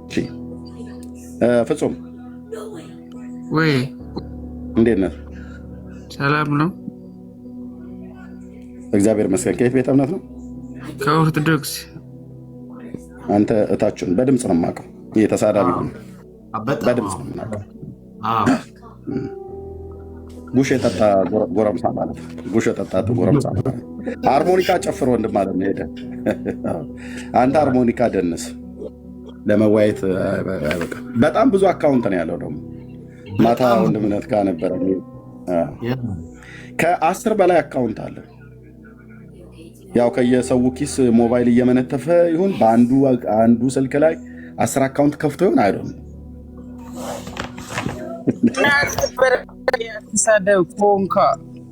እሺ ፍጹም ወይ እንዴት ነህ? ሰላም ነው። እግዚአብሔር ይመስገን። ከየት ቤተ እምነት ነው? ከኦርቶዶክስ። አንተ እታችሁን በድምፅ ነው የማውቀው። ተሳዳቢ ሆነ በድምፅ ነው የምናውቀው። ጉሽ የጠጣ ጎረምሳ ማለት ጉሽ የጠጣ ጎረምሳ ማለት ሃርሞኒካ ጨፍሮ ወንድም ማለት ነው። ሄደ አንተ ሃርሞኒካ ደንስ። ለመዋየት አይበቃም። በጣም ብዙ አካውንት ነው ያለው። ደግሞ ማታ ወንድምነት ጋር ነበረ። ከ10 በላይ አካውንት አለ። ያው ከየሰው ኪስ ሞባይል እየመነተፈ ይሁን በአንዱ ስልክ ላይ 10 አካውንት ከፍቶ ይሁን አይደለም። ተሳደብ ኮንካ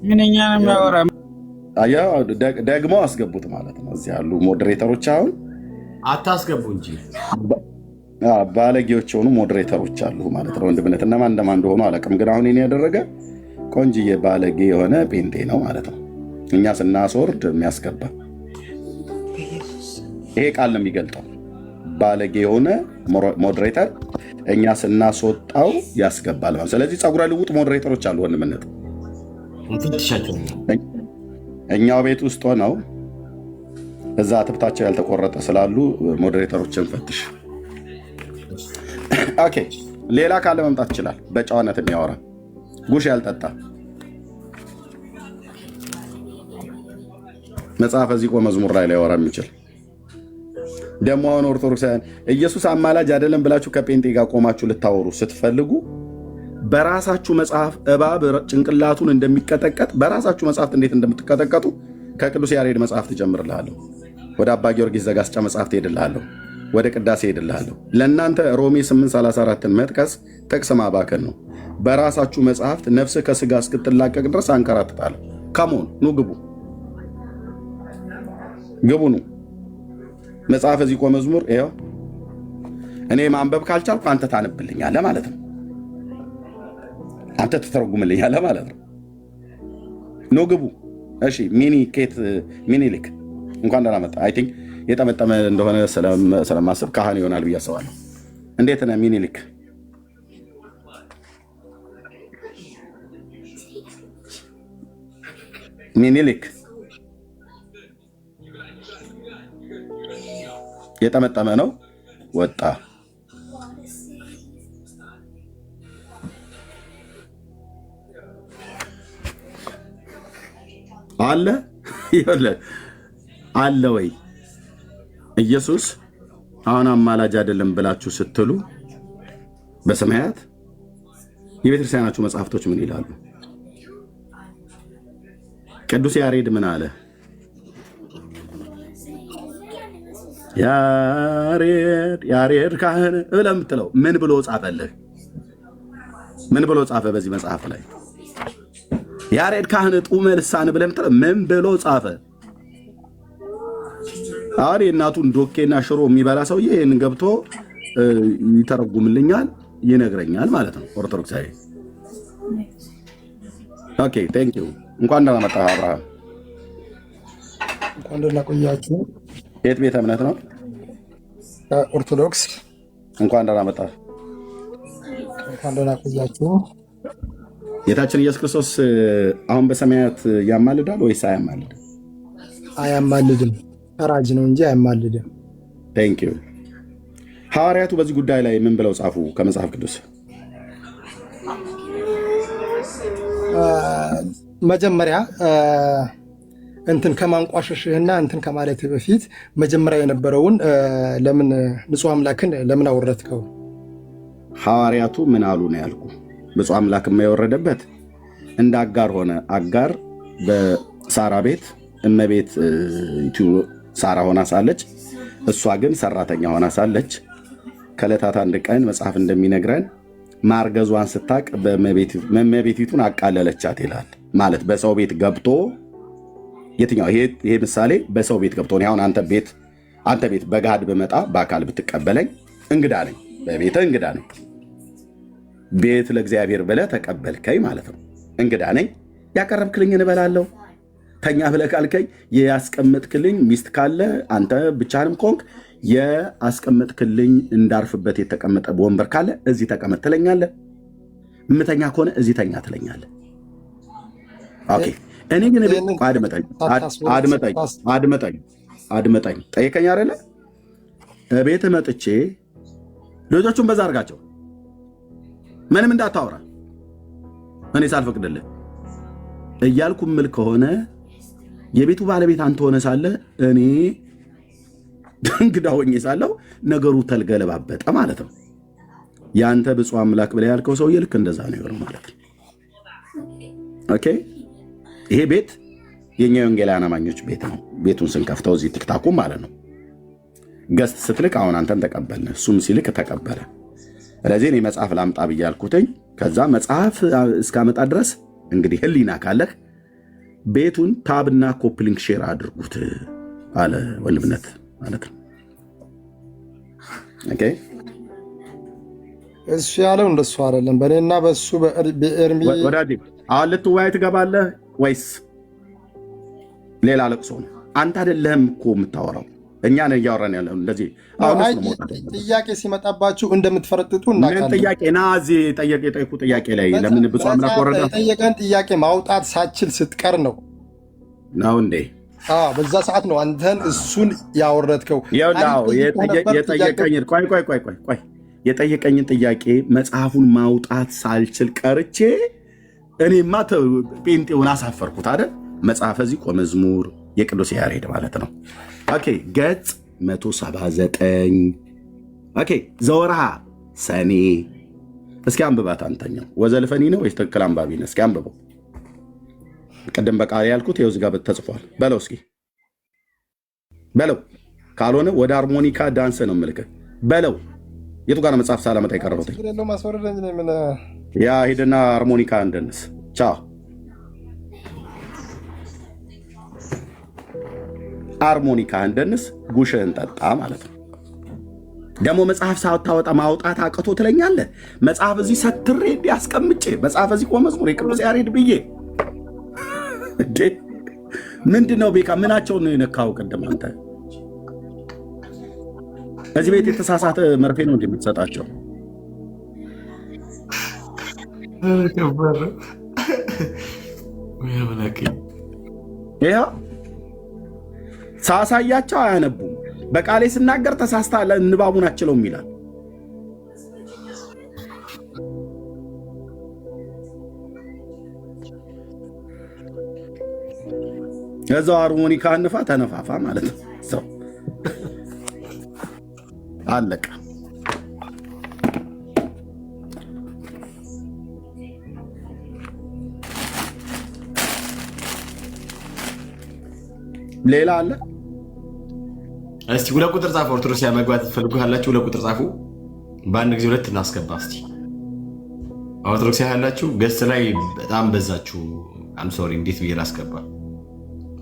ምንኛ ነው የሚያወራ? አያው ደግሞ አስገቡት ማለት ነው። እዚህ ያሉ ሞዴሬተሮች አሁን አታስገቡ እንጂ ባለጌዎች የሆኑ ሞዴሬተሮች አሉ ማለት ነው። ወንድምነት እነማን እንደሆኑ አላውቅም፣ ግን አሁን እኔ ያደረገ ቆንጅዬ ባለጌ የሆነ ጴንጤ ነው ማለት ነው። እኛ ስናስወርድ የሚያስገባ ይሄ ቃል ነው የሚገልጠው። ባለጌ የሆነ ሞዴሬተር እኛ ስናስወጣው ያስገባል ማለት። ስለዚህ ጸጉረ ልውጥ ሞዴሬተሮች አሉ ወንድምነት። እኛው ቤት ውስጥ ሆነው እዛ ትብታቸው ያልተቆረጠ ስላሉ ሞዴሬተሮችን ፈትሽ። ኦኬ፣ ሌላ ካለ መምጣት ይችላል። በጨዋነት የሚያወራ ጉሽ ያልጠጣ መጽሐፈ ዚቆ መዝሙር ላይ ሊያወራ የሚችል ደግሞ አሁን ኦርቶዶክሳውያን ኢየሱስ አማላጅ አይደለም ብላችሁ ከጴንጤ ጋር ቆማችሁ ልታወሩ ስትፈልጉ በራሳችሁ መጽሐፍ እባብ ጭንቅላቱን እንደሚቀጠቀጥ በራሳችሁ መጽሐፍት እንዴት እንደምትቀጠቀጡ ከቅዱስ ያሬድ መጽሐፍ ትጀምርልሃለሁ። ወደ አባ ጊዮርጊስ ዘጋስጫ መጽሐፍት ሄድልሃለሁ። ወደ ቅዳሴ ሄድልሃለሁ። ለእናንተ ሮሜ 8:34ን መጥቀስ ጥቅስ ማባከን ነው። በራሳችሁ መጽሐፍት ነፍስ ከስጋ እስክትላቀቅ ድረስ አንከራትታለሁ። ካሞን ኑ ግቡ ኑ። መጽሐፈ ዚቆ መዝሙር ይኸው። እኔ ማንበብ ካልቻልኩ አንተ ታነብልኛለህ ማለት ነው። አንተ ትተረጉምልኛለህ ማለት ነው። ኑ ግቡ። እሺ ሚኒሊክ እንኳን ደህና መጣ። አይ ቲንክ የጠመጠመ እንደሆነ ስለማስብ ካህን ይሆናል ብዬ አስባለሁ። እንዴት ነህ ሚኒሊክ? ሚኒሊክ የጠመጠመ ነው። ወጣ አለ አለ ወይ? ኢየሱስ አሁን አማላጅ አይደለም ብላችሁ ስትሉ በሰማያት የቤተክርስቲያናችሁ መጽሐፍቶች ምን ይላሉ? ቅዱስ ያሬድ ምን አለ? ያሬድ ካህን ብለህ የምትለው ምን ብሎ ጻፈልህ? ምን ብሎ ጻፈ? በዚህ መጽሐፍ ላይ ያሬድ ካህን ጡመ ልሳን ብለህ የምትለው ምን ብሎ ጻፈ? አሬ እናቱን ዶኬና ሽሮ የሚበላ ሰውዬ ይህን ገብቶ ይተረጉምልኛል፣ ይነግረኛል ማለት ነው። ኦርቶዶክሳዊ ኦኬ፣ ቴንክ ዩ። እንኳን ደህና መጣህ አብርሃም። እንኳን ደህና ቆያችሁ። የት ቤተ እምነት ነው? ኦርቶዶክስ። እንኳን ደህና መጣህ። እንኳን ደህና ቆያችሁ። ጌታችን ኢየሱስ ክርስቶስ አሁን በሰማያት ያማልዳል ወይስ አያማልድም? አያማልድም። ፈራጅ ነው እንጂ አያማልድም። ቴንክ ዩ። ሐዋርያቱ በዚህ ጉዳይ ላይ ምን ብለው ጻፉ ከመጽሐፍ ቅዱስ? መጀመሪያ እንትን ከማንቋሸሽህና እንትን ከማለት በፊት መጀመሪያ የነበረውን ለምን ንጹሕ አምላክን ለምን አወረድከው? ሐዋርያቱ ምን አሉ ነው ያልኩ። ንጹሕ አምላክ የማይወረደበት እንደ አጋር ሆነ። አጋር በሳራ ቤት እመቤት ሳራ ሆና ሳለች፣ እሷ ግን ሰራተኛ ሆና ሳለች ከዕለታት አንድ ቀን መጽሐፍ እንደሚነግረን ማርገዟን ስታቅ በእመቤቲቱን አቃለለቻት ይላል። ማለት በሰው ቤት ገብቶ የትኛው ይሄ ምሳሌ በሰው ቤት ገብቶ አሁን አንተ ቤት በገሃድ በመጣ በአካል ብትቀበለኝ እንግዳ ነኝ፣ በቤተ እንግዳ ነኝ። ቤት ለእግዚአብሔር ብለህ ተቀበልከኝ ማለት ነው። እንግዳ ነኝ፣ ያቀረብክልኝ እንበላለሁ። ተኛ ብለህ ካልከኝ ያስቀመጥክልኝ ሚስት ካለ አንተ ብቻህንም ኮንክ የአስቀመጥክልኝ እንዳርፍበት የተቀመጠ ወንበር ካለ እዚህ ተቀመጥ ትለኛለህ። እምተኛ ከሆነ እዚህ ተኛ ትለኛለህ። ኦኬ። እኔ ግን አድመጠኝ ጠይቀኝ አይደለ? ቤት መጥቼ ልጆቹን በዛ አድርጋቸው ምንም እንዳታወራ እኔ ሳልፈቅድልህ እያልኩ ምል ከሆነ የቤቱ ባለቤት አንተ ሆነ ሳለ እኔ እንግዳ ሆኜ ሳለሁ ነገሩ ተልገለባበጠ ማለት ነው። ያንተ ብፁዕ አምላክ ብለህ ያልከው ሰውዬ ልክ እንደዛ ነው የሆነው ማለት ነው። ኦኬ። ይሄ ቤት የኛ የወንጌላውያን አማኞች ቤት ነው። ቤቱን ስንከፍተው እዚህ ቲክታኩ ማለት ነው። ገስት ስትልክ አሁን አንተን ተቀበልን፣ እሱም ሲልክ ተቀበለ። ስለዚህ እኔ መጽሐፍ ላምጣ ብያልኩትኝ ከዛ መጽሐፍ እስካመጣ ድረስ እንግዲህ ህሊና ካለህ ቤቱን ታብና ኮፕሊንግ ሼር አድርጉት አለ ወልብነት ማለት ነው። ኦኬ። እሱ ያለው እንደሱ አይደለም። በእኔና በሱ በኤርሚ ወዳጅ አሁን ልትወያይ ትገባለህ ወይስ ሌላ ለቅሶ ነው? አንተ አይደለህም እኮ የምታወራው፣ እኛ ነን እያወራን ያለው። እንደዚህ ጥያቄ ሲመጣባችሁ እንደምትፈረጥጡ እናውቃለን። ምን ጥያቄ ና እዚህ የጠየቁ ጥያቄ ላይ ለምን ብፁዕ አምላክ ወረዳ የጠየቀን ጥያቄ ማውጣት ሳችል ስትቀር ነው እንዴ? በዛ ሰዓት ነው አንተን እሱን ያወረድከው። የጠየቀኝን ጥያቄ መጽሐፉን ማውጣት ሳልችል ቀርቼ እኔማ ጴንጤውን አሳፈርኩት አይደል? መጽሐፈ ዚቆ መዝሙር የቅዱስ ያሬድ ማለት ነው። ኦኬ። ገጽ 179 ኦኬ። ዘወርሃ ሰኔ። እስኪ አንብባት አንተኛው። ወዘልፈኒ ነው ወይስ ትክክል አንባቢ ነው? እስኪ አንብበው። ቅድም በቃል ያልኩት ይኸው እዚህ ጋር ተጽፏል። በለው እስኪ በለው። ካልሆነ ወደ ሃርሞኒካ ዳንስ ነው የምልክህ። በለው። የቱ ጋር መጽሐፍ ሳላመጣ የቀረበው? ያ ሂድና ሃርሞኒካ እንደንስ። ቻው። ሃርሞኒካ እንደንስ፣ ጉሽህን ጠጣ ማለት ነው። ደግሞ መጽሐፍ ሳታወጣ ማውጣት አቅቶ ትለኛለህ። መጽሐፍ እዚህ ሰትሬ እንዲያስቀምጬ መጽሐፍ እዚህ ቆመ መዝሙር የቅዱስ ያሬድ ብዬ እንዴ! ምንድነው ቤካ? ምናቸውን ነው የነካው? ቅድም አንተ እዚህ ቤት የተሳሳተ መርፌ ነው እንደምትሰጣቸው። ይኸው ሳሳያቸው አያነቡም። በቃሌ ስናገር ተሳስታ ንባቡን አችለውም ይላል። እዛው ሃርሞኒካ አንፋ ተነፋፋ ማለት ነው። ሰው አለቀ። ሌላ አለ? እስቲ ሁለት ቁጥር ጻፉ። ኦርቶዶክስ መግባት ትፈልጉ ካላችሁ ሁለት ቁጥር ጻፉ። በአንድ ጊዜ ሁለት እናስገባ። እስቲ ኦርቶዶክስ ያላችሁ ገስት ላይ በጣም በዛችሁ። አም ሶሪ እንዴት ብዬ ላስገባ?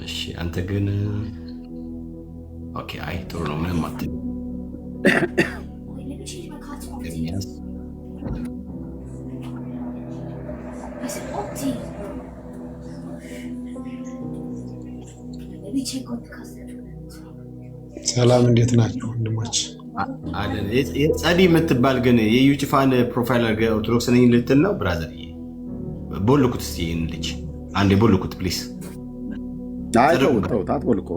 እሺ አንተ ግን ኦኬ። አይ ጥሩ ነው። ምንም አትል። ሰላም እንዴት ናቸው ወንድሞች? ጸዲ የምትባል ግን የዩጭፋን ፕሮፋይል ኦርቶዶክስ ነኝ ልትል ነው ብራዘር። ቦልኩት እስቲ ይህን ልጅ አንዴ ቦልኩት ፕሊስ። ታትቦልኮ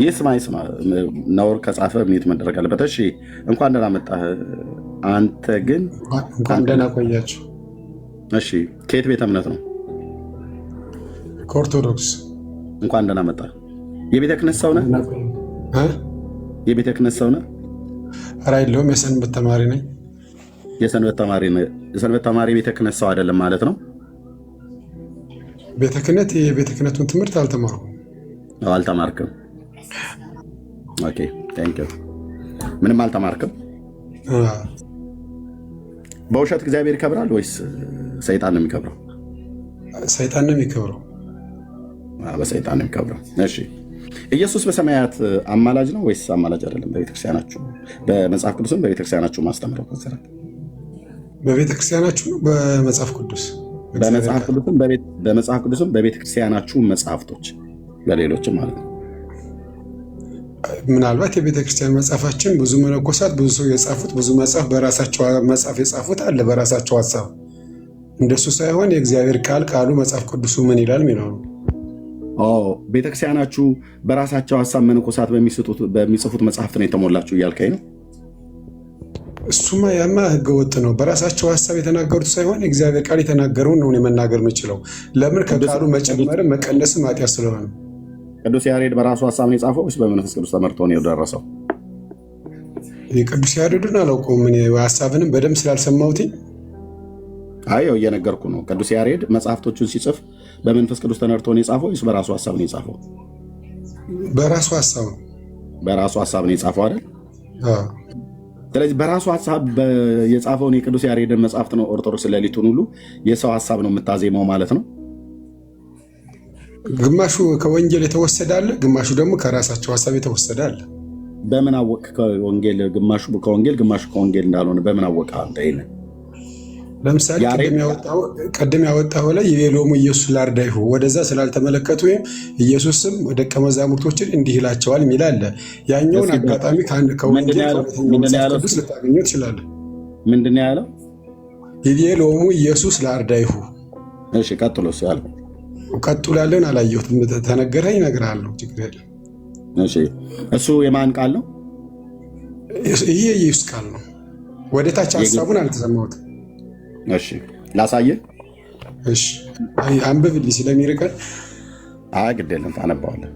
ይስማ ነውር ከጻፈ ሚት መደረግ አለበት። እሺ እንኳን ደህና መጣህ። አንተ ግን እንኳን ደህና ቆያችሁ። እሺ ከየት ቤተ እምነት ነው? ከኦርቶዶክስ። እንኳን ደህና መጣህ። የቤተ ክህነት ሰው ነህ? የቤተ ክህነት ሰው ነህ? ኧረ የለውም፣ የሰንበት ተማሪ ነኝ። የሰንበት ተማሪ ቤተ ክህነት ሰው አይደለም ማለት ነው? ቤተ ክህነት የቤተ ክህነቱን ትምህርት አልተማርኩም። አልተማርክም? ኦኬ ቴንክ ዩ። ምንም አልተማርክም? በውሸት እግዚአብሔር ይከብራል ወይስ ሰይጣን ነው የሚከብረው? ሰይጣን ነው የሚከብረው። በሰይጣን ነው የሚከብረው። እሺ ኢየሱስ በሰማያት አማላጅ ነው ወይስ አማላጅ አይደለም? በቤተክርስቲያናችሁ በመጽሐፍ ቅዱስም በቤተክርስቲያናችሁ ማስተምረው ከሰራት በቤተክርስቲያናችሁ ነው በመጽሐፍ ቅዱስ በመጽሐፍ ቅዱስም በቤተክርስቲያናችሁ መጽሐፍቶች በሌሎችም ማለት ነው። ምናልባት የቤተ ክርስቲያን መጽሐፋችን ብዙ መነኮሳት ብዙ ሰው የጻፉት ብዙ መጽሐፍ በራሳቸው መጽሐፍ የጻፉት አለ በራሳቸው ሀሳብ። እንደሱ ሳይሆን የእግዚአብሔር ቃሉ መጽሐፍ ቅዱሱ ምን ይላል የሚለው ነው። ቤተክርስቲያናችሁ በራሳቸው ሀሳብ መነኮሳት በሚጽፉት መጽሐፍት ነው የተሞላችሁ እያልከኝ ነው? እሱማ ያማ ህገወጥ ነው። በራሳቸው ሀሳብ የተናገሩት ሳይሆን የእግዚአብሔር ቃል የተናገረውን ነው መናገር የምችለው። ለምን? ከቃሉ መጨመርም መቀነስም ኃጢአት ስለሆነ። ቅዱስ ያሬድ በራሱ ሀሳብ ነው የጻፈው ወይስ በመንፈስ ቅዱስ ተመርቶ ነው የደረሰው? የቅዱስ ያሬድን አላውቀውም እኔ ሀሳብንም በደንብ ስላልሰማሁት። አየው እየነገርኩ ነው። ቅዱስ ያሬድ መጽሐፍቶቹን ሲጽፍ በመንፈስ ቅዱስ ተነርቶ ነው የጻፈው ወይስ በራሱ ሀሳብ ነው የጻፈው? በራሱ ሀሳብ ነው። በራሱ ሀሳብ ነው የጻፈው አይደል? ስለዚህ በራሱ ሀሳብ የጻፈውን የቅዱስ ያሬድን መጽሐፍት ነው ኦርቶዶክስ ሌሊቱን ሁሉ የሰው ሀሳብ ነው የምታዜመው ማለት ነው። ግማሹ ከወንጌል የተወሰደ አለ፣ ግማሹ ደግሞ ከራሳቸው ሀሳብ የተወሰደ አለ። በምን አወቅ? ከወንጌል ግማሹ ከወንጌል ግማሹ ከወንጌል እንዳልሆነ በምን አወቅ አንተ? ይሄን ለምሳሌ ቀደም ያወጣው ላይ ይቤሎሙ ኢየሱስ ላርዳይሁ ወደዛ ስላልተመለከቱ ወይም ኢየሱስም ደቀ መዛሙርቶችን እንዲህ ይላቸዋል የሚል አለ። ያኛውን አጋጣሚ ከወንጌል ቅዱስ ልታገኘው ትችላለህ። ምንድን ነው ያለው? ይቤሎሙ ኢየሱስ ላርዳይሁ። እሺ ቀጥሎስ ያለው? ቀጥሎ ያለውን አላየሁትም። ተነገረኝ እነግርሃለሁ። ችግር የለም። እሺ እሱ የማን ቃል ነው? ይሄ የኢየሱስ ቃል ነው። ወደ ታች ሀሳቡን አልተሰማሁትም። እሺ ላሳየህ። እሺ አንብብልኝ ስለሚርቀን። ግድ የለም ታነባዋለህ።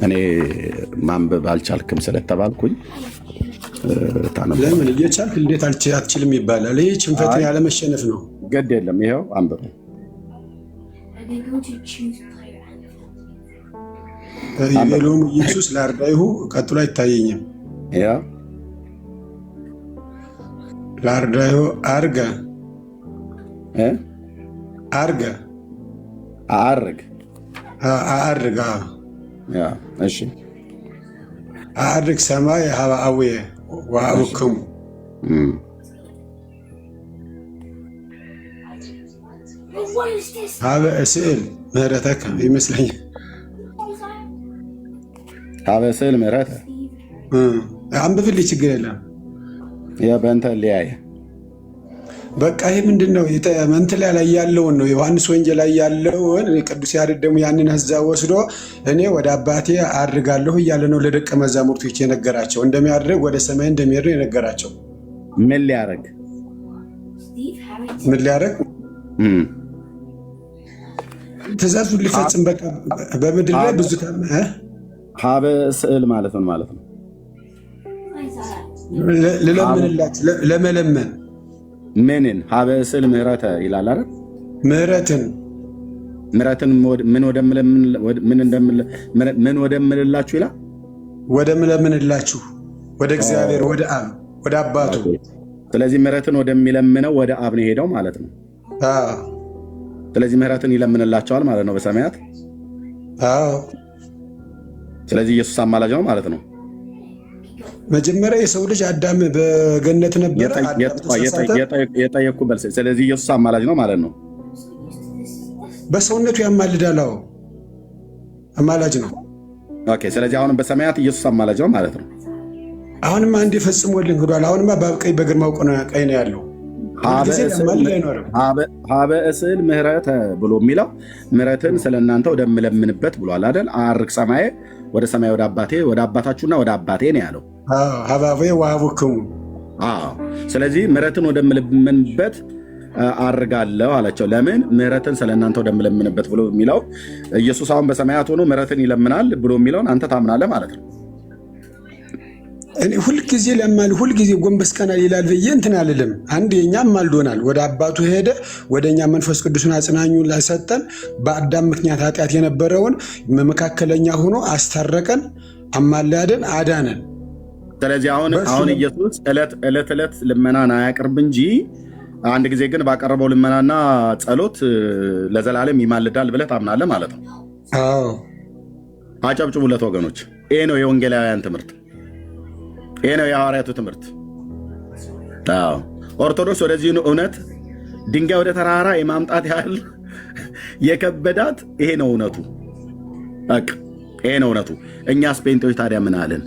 እኔ ማንበብ አልቻልክም ስለተባልኩኝ ታነባዋለህ። ለምን እየቻልክ እንዴት አትችልም ይባላል? ይህ ችንፈትን ያለመሸነፍ ነው። ግድ የለም ይኸው አንብብ። ይቤሎሙ ኢየሱስ ላርዳይሁ ቀጥሎ አይታየኝም። ላርዳይሁ አርገ እሺ አርግ ሰማይ ሀበ አቡየ ወአቡክሙ ሀበ እስእል ምህረተከ ይመስለኛል። ሀበ እስእል ምህረተ አንብብልኝ ችግር የለም። በእንተ ሊያየ በቃ ይህ ምንድን ነው? መንትላ ላይ ያለውን ነው ዮሐንስ ወንጌል ላይ ያለውን። ቅዱስ ያሬድ ደግሞ ያንን ህዛ ወስዶ እኔ ወደ አባቴ አድርጋለሁ እያለ ነው ለደቀ መዛሙርቶች የነገራቸው። እንደሚያደርግ ወደ ሰማይ እንደሚሄድ ነው የነገራቸው። ምን ሊያደርግ ትእዛዙን ሊፈጽም በቃ በምድር ላይ ብዙ ሀበ ስዕል ማለት ነው ማለት ነው። ልለምንላችሁ ለመለመን ምንን ሀበ ስዕል ምህረተ ይላል አይደል? ምህረትን ምን ወደምልላችሁ ይላል። ወደ ምለምንላችሁ ወደ እግዚአብሔር ወደ አብ ወደ አባቱ። ስለዚህ ምህረትን ወደሚለምነው ወደ አብ ነው ሄደው ማለት ነው። ስለዚህ ምህረትን ይለምንላቸዋል ማለት ነው በሰማያት። ስለዚህ ኢየሱስ አማላጅ ነው ማለት ነው። መጀመሪያ የሰው ልጅ አዳም በገነት ነበረ። የጠየኩ በል። ስለዚህ ኢየሱስ አማላጅ ነው ማለት ነው። በሰውነቱ ያማልዳል። አማላጅ ነው። ኦኬ። ስለዚህ አሁንም በሰማያት ኢየሱስ አማላጅ ነው ማለት ነው። አሁንማ አንዴ ፈጽሞልን ሄዷል። አሁንማ በቀኝ በግርማው ቀኝ ነው ያለው። ሀበ እስእል ምህረተ ብሎ የሚለው ምህረትን ስለእናንተ ወደምለምንበት ብሏል አይደል? አርግ ሰማዬ ወደ ሰማይ ወደ አባቴ ወደ አባታችሁና ወደ አባቴ ነው ያለው። ሀባቤ ወአቡክሙ። ስለዚህ ምህረትን ወደምለምንበት አርጋለሁ አላቸው። ለምን? ምህረትን ስለእናንተ ወደምለምንበት ብሎ የሚለው ኢየሱስ አሁን በሰማያት ሆኖ ምህረትን ይለምናል ብሎ የሚለውን አንተ ታምናለህ ማለት ነው። እኔ ሁልጊዜ ሁልጊዜ ጎንበስ ቀና ይላል ብዬ እንትን አልልም። አንድ የኛም ማልዶናል፣ ወደ አባቱ ሄደ፣ ወደ እኛ መንፈስ ቅዱስን አጽናኙን ላይ ሰጠን። በአዳም ምክንያት ኃጢአት የነበረውን መካከለኛ ሆኖ አስታረቀን፣ አማላደን፣ አዳነን። ስለዚህ አሁን ኢየሱስ ዕለት ልመናን አያቅርብ እንጂ አንድ ጊዜ ግን ባቀረበው ልመናና ጸሎት ለዘላለም ይማልዳል ብለህ ታምናለህ ማለት ነው። አጨብጭቡለት ወገኖች። ይሄ ነው የወንጌላውያን ትምህርት። ይሄ ነው የሐዋርያቱ ትምህርት። ኦርቶዶክስ ወደዚህ እውነት ድንጋይ ወደ ተራራ የማምጣት ያህል የከበዳት ይሄ ነው እውነቱ። ይሄ ነው እውነቱ። እኛስ ጴንጤዎች ታዲያ ምን አለን?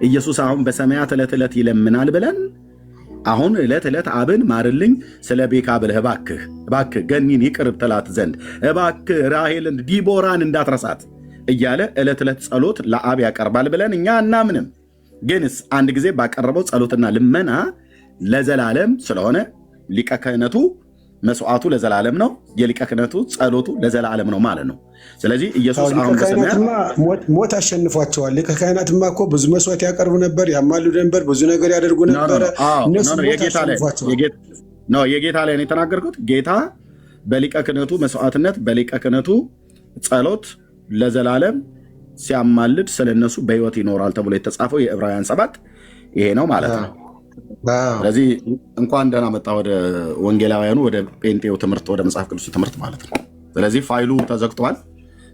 ኢየሱስ አሁን በሰማያት ዕለት ዕለት ይለምናል ብለን አሁን ዕለት ዕለት አብን ማርልኝ ስለ ቤካ ብለህ እባክህ ገኒን ይቅር ትላት ዘንድ እባክህ ራሔልን ዲቦራን እንዳትረሳት እያለ ዕለት ዕለት ጸሎት ለአብ ያቀርባል ብለን እኛ አናምንም። ግንስ አንድ ጊዜ ባቀረበው ጸሎትና ልመና ለዘላለም ስለሆነ ሊቀ ክህነቱ መስዋዕቱ ለዘላለም ነው፣ የሊቀ ክህነቱ ጸሎቱ ለዘላለም ነው ማለት ነው። ስለዚህ ኢየሱስ አሁን በሰማያት ሞት አሸንፏቸዋል። ሊቀ ካህናትማ እኮ ብዙ መስዋዕት ያቀርቡ ነበር፣ ያማልዱ ነበር፣ ብዙ ነገር ያደርጉ ነበረ። የጌታ ላይ ነው የተናገርኩት። ጌታ በሊቀ ክህነቱ መስዋዕትነት በሊቀ ክህነቱ ጸሎት ለዘላለም ሲያማልድ ስለነሱ በሕይወት ይኖራል ተብሎ የተጻፈው የዕብራውያን 7 ይሄ ነው ማለት ነው። ስለዚህ እንኳን ደህና መጣ ወደ ወንጌላውያኑ፣ ወደ ጴንጤው ትምህርት፣ ወደ መጽሐፍ ቅዱስ ትምህርት ማለት ነው። ስለዚህ ፋይሉ ተዘግቷል፣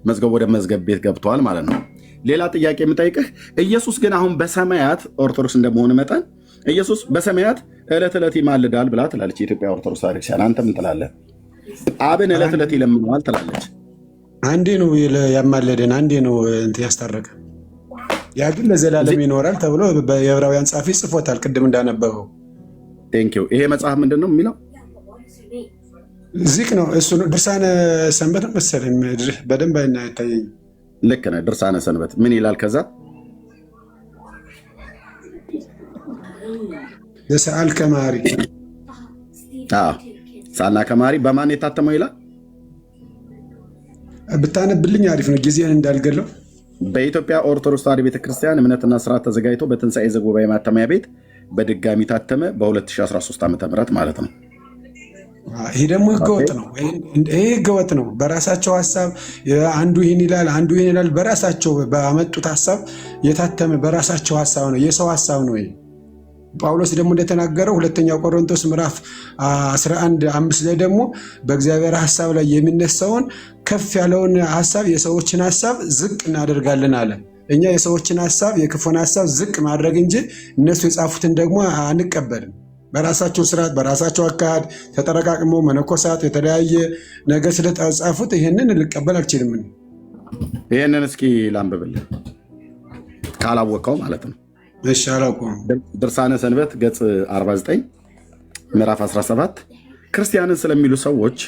መዝገብ ወደ መዝገብ ቤት ገብቷል ማለት ነው። ሌላ ጥያቄ የምጠይቅህ ኢየሱስ ግን አሁን በሰማያት ኦርቶዶክስ እንደመሆን መጠን ኢየሱስ በሰማያት ዕለት ዕለት ይማልዳል ብላ ትላለች የኢትዮጵያ ኦርቶዶክስ ቤተክርስቲያን። አንተ ምን ትላለህ? አብን ዕለት ዕለት ይለምነዋል ትላለች። አንዴ ነው ያማለደን፣ አንዴ ነው እንትን ያስታረቀ። ያ ግን ለዘላለም ይኖራል ተብሎ የዕብራውያን ጻፊ ጽፎታል፣ ቅድም እንዳነበበው። ቴንኪው። ይሄ መጽሐፍ ምንድን ነው የሚለው? ዚቅ ነው እሱ። ድርሳነ ሰንበት መሰለኝ፣ በደንብ አይታየኝም። ልክ ነህ። ድርሳነ ሰንበት ምን ይላል? ከዛ ለሰአል ከማሪ ሳልና ከማሪ በማን የታተመው ይላል? ብታነብልኝ አሪፍ ነው፣ ጊዜን እንዳልገለው። በኢትዮጵያ ኦርቶዶክስ ተዋሕዶ ቤተክርስቲያን እምነትና ስርዓት ተዘጋጅቶ በትንሣኤ ዘጉባኤ ማተሚያ ቤት በድጋሚ ታተመ በ2013 ዓ.ም ማለት ነው። ይሄ ደግሞ ህገወጥ ነው። ይሄ ህገወጥ ነው። በራሳቸው ሀሳብ አንዱ ይህን ይላል፣ አንዱ ይህን ይላል። በራሳቸው ባመጡት ሀሳብ የታተመ በራሳቸው ሀሳብ ነው፣ የሰው ሀሳብ ነው። ይሄ ጳውሎስ ደግሞ እንደተናገረው ሁለተኛው ቆሮንቶስ ምዕራፍ 11:5 ላይ ደግሞ በእግዚአብሔር ሀሳብ ላይ የሚነሳውን ከፍ ያለውን ሀሳብ የሰዎችን ሀሳብ ዝቅ እናደርጋለን አለ። እኛ የሰዎችን ሀሳብ የክፉን ሀሳብ ዝቅ ማድረግ እንጂ እነሱ የጻፉትን ደግሞ አንቀበልም። በራሳቸው ስርዓት በራሳቸው አካሄድ ተጠረቃቅመው መነኮሳት የተለያየ ነገር ስለጻፉት ይህንን ልቀበል አልችልም። ይህንን እስኪ ላንብብልህ ካላወቀው ማለት ነው። እሺ አላውቀውም። ድርሳነ ሰንበት ገጽ 49 ምዕራፍ 17 ክርስቲያንን ስለሚሉ ሰዎች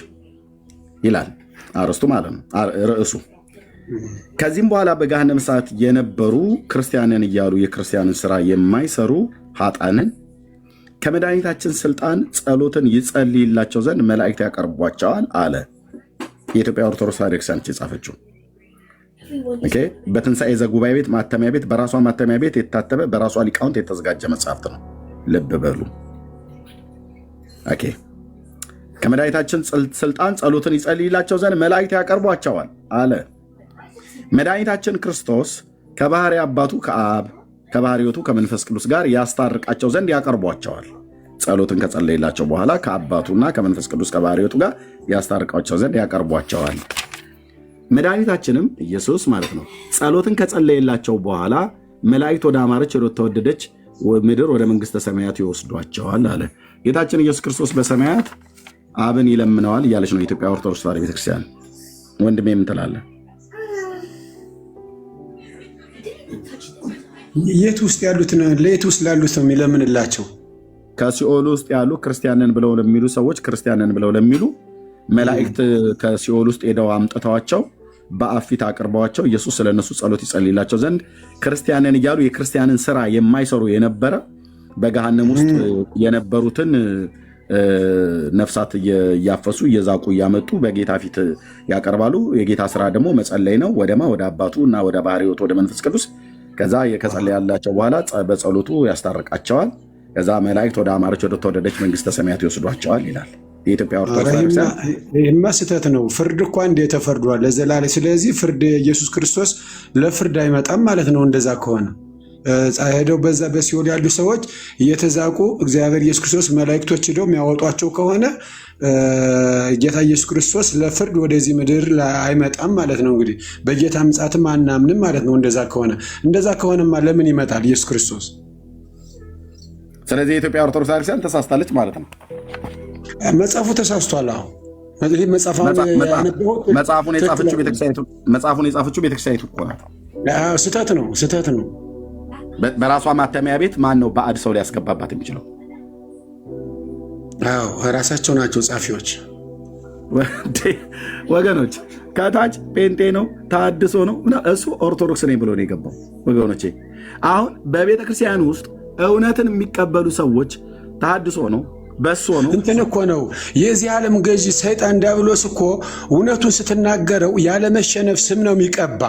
ይላል አርስቱ ማለት ነው ርዕሱ። ከዚህም በኋላ በገሃነመ እሳት የነበሩ ክርስቲያንን እያሉ የክርስቲያንን ስራ የማይሰሩ ኃጥአንን ከመድኃኒታችን ስልጣን ጸሎትን ይጸልይላቸው ዘንድ መላእክት ያቀርቧቸዋል አለ። የኢትዮጵያ ኦርቶዶክስ ቤተክርስቲያን የጻፈችው በትንሣኤ ዘጉባኤ ቤት ማተሚያ ቤት በራሷ ማተሚያ ቤት የታተመ በራሷ ሊቃውንት የተዘጋጀ መጽሐፍት ነው። ልብ በሉ። ከመድኃኒታችን ስልጣን ጸሎትን ይጸልይላቸው ዘንድ መላእክት ያቀርቧቸዋል አለ። መድኃኒታችን ክርስቶስ ከባህሪ አባቱ ከአብ ከባህሪ ሕይወቱ ከመንፈስ ቅዱስ ጋር ያስታርቃቸው ዘንድ ያቀርቧቸዋል። ጸሎትን ከጸለይላቸው በኋላ ከአባቱና ከመንፈስ ቅዱስ ከባህሪ ሕይወቱ ጋር ያስታርቃቸው ዘንድ ያቀርቧቸዋል። መድኃኒታችንም ኢየሱስ ማለት ነው ጸሎትን ከጸለየላቸው በኋላ መላእክት ወደ አማረች ወደ ተወደደች ምድር ወደ መንግሥተ ሰማያት ይወስዷቸዋል አለ። ጌታችን ኢየሱስ ክርስቶስ በሰማያት አብን ይለምነዋል እያለች ነው የኢትዮጵያ ኦርቶዶክስ ተዋሕዶ ቤተክርስቲያን። ወንድሜ ምን ትላለህ? የት ውስጥ ያሉትን ለየት ውስጥ ላሉት ነው የሚለምንላቸው? ከሲኦል ውስጥ ያሉ ክርስቲያንን ብለው ለሚሉ ሰዎች ክርስቲያንን ብለው ለሚሉ መላእክት ከሲኦል ውስጥ ሄደው አምጥተዋቸው በአብ ፊት አቅርበዋቸው ኢየሱስ ስለነሱ ጸሎት ይጸልይላቸው ዘንድ ክርስቲያንን እያሉ የክርስቲያንን ስራ የማይሰሩ የነበረ በገሃነም ውስጥ የነበሩትን ነፍሳት እያፈሱ እየዛቁ እያመጡ በጌታ ፊት ያቀርባሉ። የጌታ ስራ ደግሞ መጸለይ ነው። ወደ አባቱ እና ወደ ባህሪ ሕይወቱ ወደ መንፈስ ቅዱስ። ከዛ ከጸለያላቸው በኋላ በጸሎቱ ያስታርቃቸዋል። ከዛ መላእክት ወደ አማረች ወደ ተወደደች መንግሥተ ሰማያት ይወስዷቸዋል ይላል የኢትዮጵያ ኦርቶዶክስ። ይህማ ስህተት ነው። ፍርድ እኳ እንዴ ተፈርዷል ለዘላለም። ስለዚህ ፍርድ ኢየሱስ ክርስቶስ ለፍርድ አይመጣም ማለት ነው። እንደዛ ከሆነ ሄደው በዛ በሲኦል ያሉ ሰዎች እየተዛቁ እግዚአብሔር ኢየሱስ ክርስቶስ መላእክቶች ሄደው የሚያወጧቸው ከሆነ ጌታ ኢየሱስ ክርስቶስ ለፍርድ ወደዚህ ምድር አይመጣም ማለት ነው። እንግዲህ በጌታ ምጽአትም አናምንም ማለት ነው። እንደዛ ከሆነማ ለምን ይመጣል ኢየሱስ ክርስቶስ? ስለዚህ የኢትዮጵያ ኦርቶዶክስ ቤተክርስቲያን ተሳስታለች ማለት ነው። መጽሐፉ ተሳስቷል። አሁን መጽሐፉን የጻፈችው ቤተክርስቲያኒቱ እኮ ናት። ስህተት ነው። በራሷ ማተሚያ ቤት ማን ነው ባዕድ ሰው ሊያስገባባት የሚችለው? ራሳቸው ናቸው ጻፊዎች። ወገኖች ከታች ጴንጤ ነው ተሐድሶ ነው እሱ ኦርቶዶክስ ነኝ ብሎ ነው የገባው። ወገኖቼ አሁን በቤተ ክርስቲያን ውስጥ እውነትን የሚቀበሉ ሰዎች ተሐድሶ ነው በሶ ነው እንትን እኮ ነው የዚህ ዓለም ገዢ ሰይጣን ዲያብሎስ እኮ እውነቱን ስትናገረው ያለመሸነፍ ስም ነው የሚቀባ።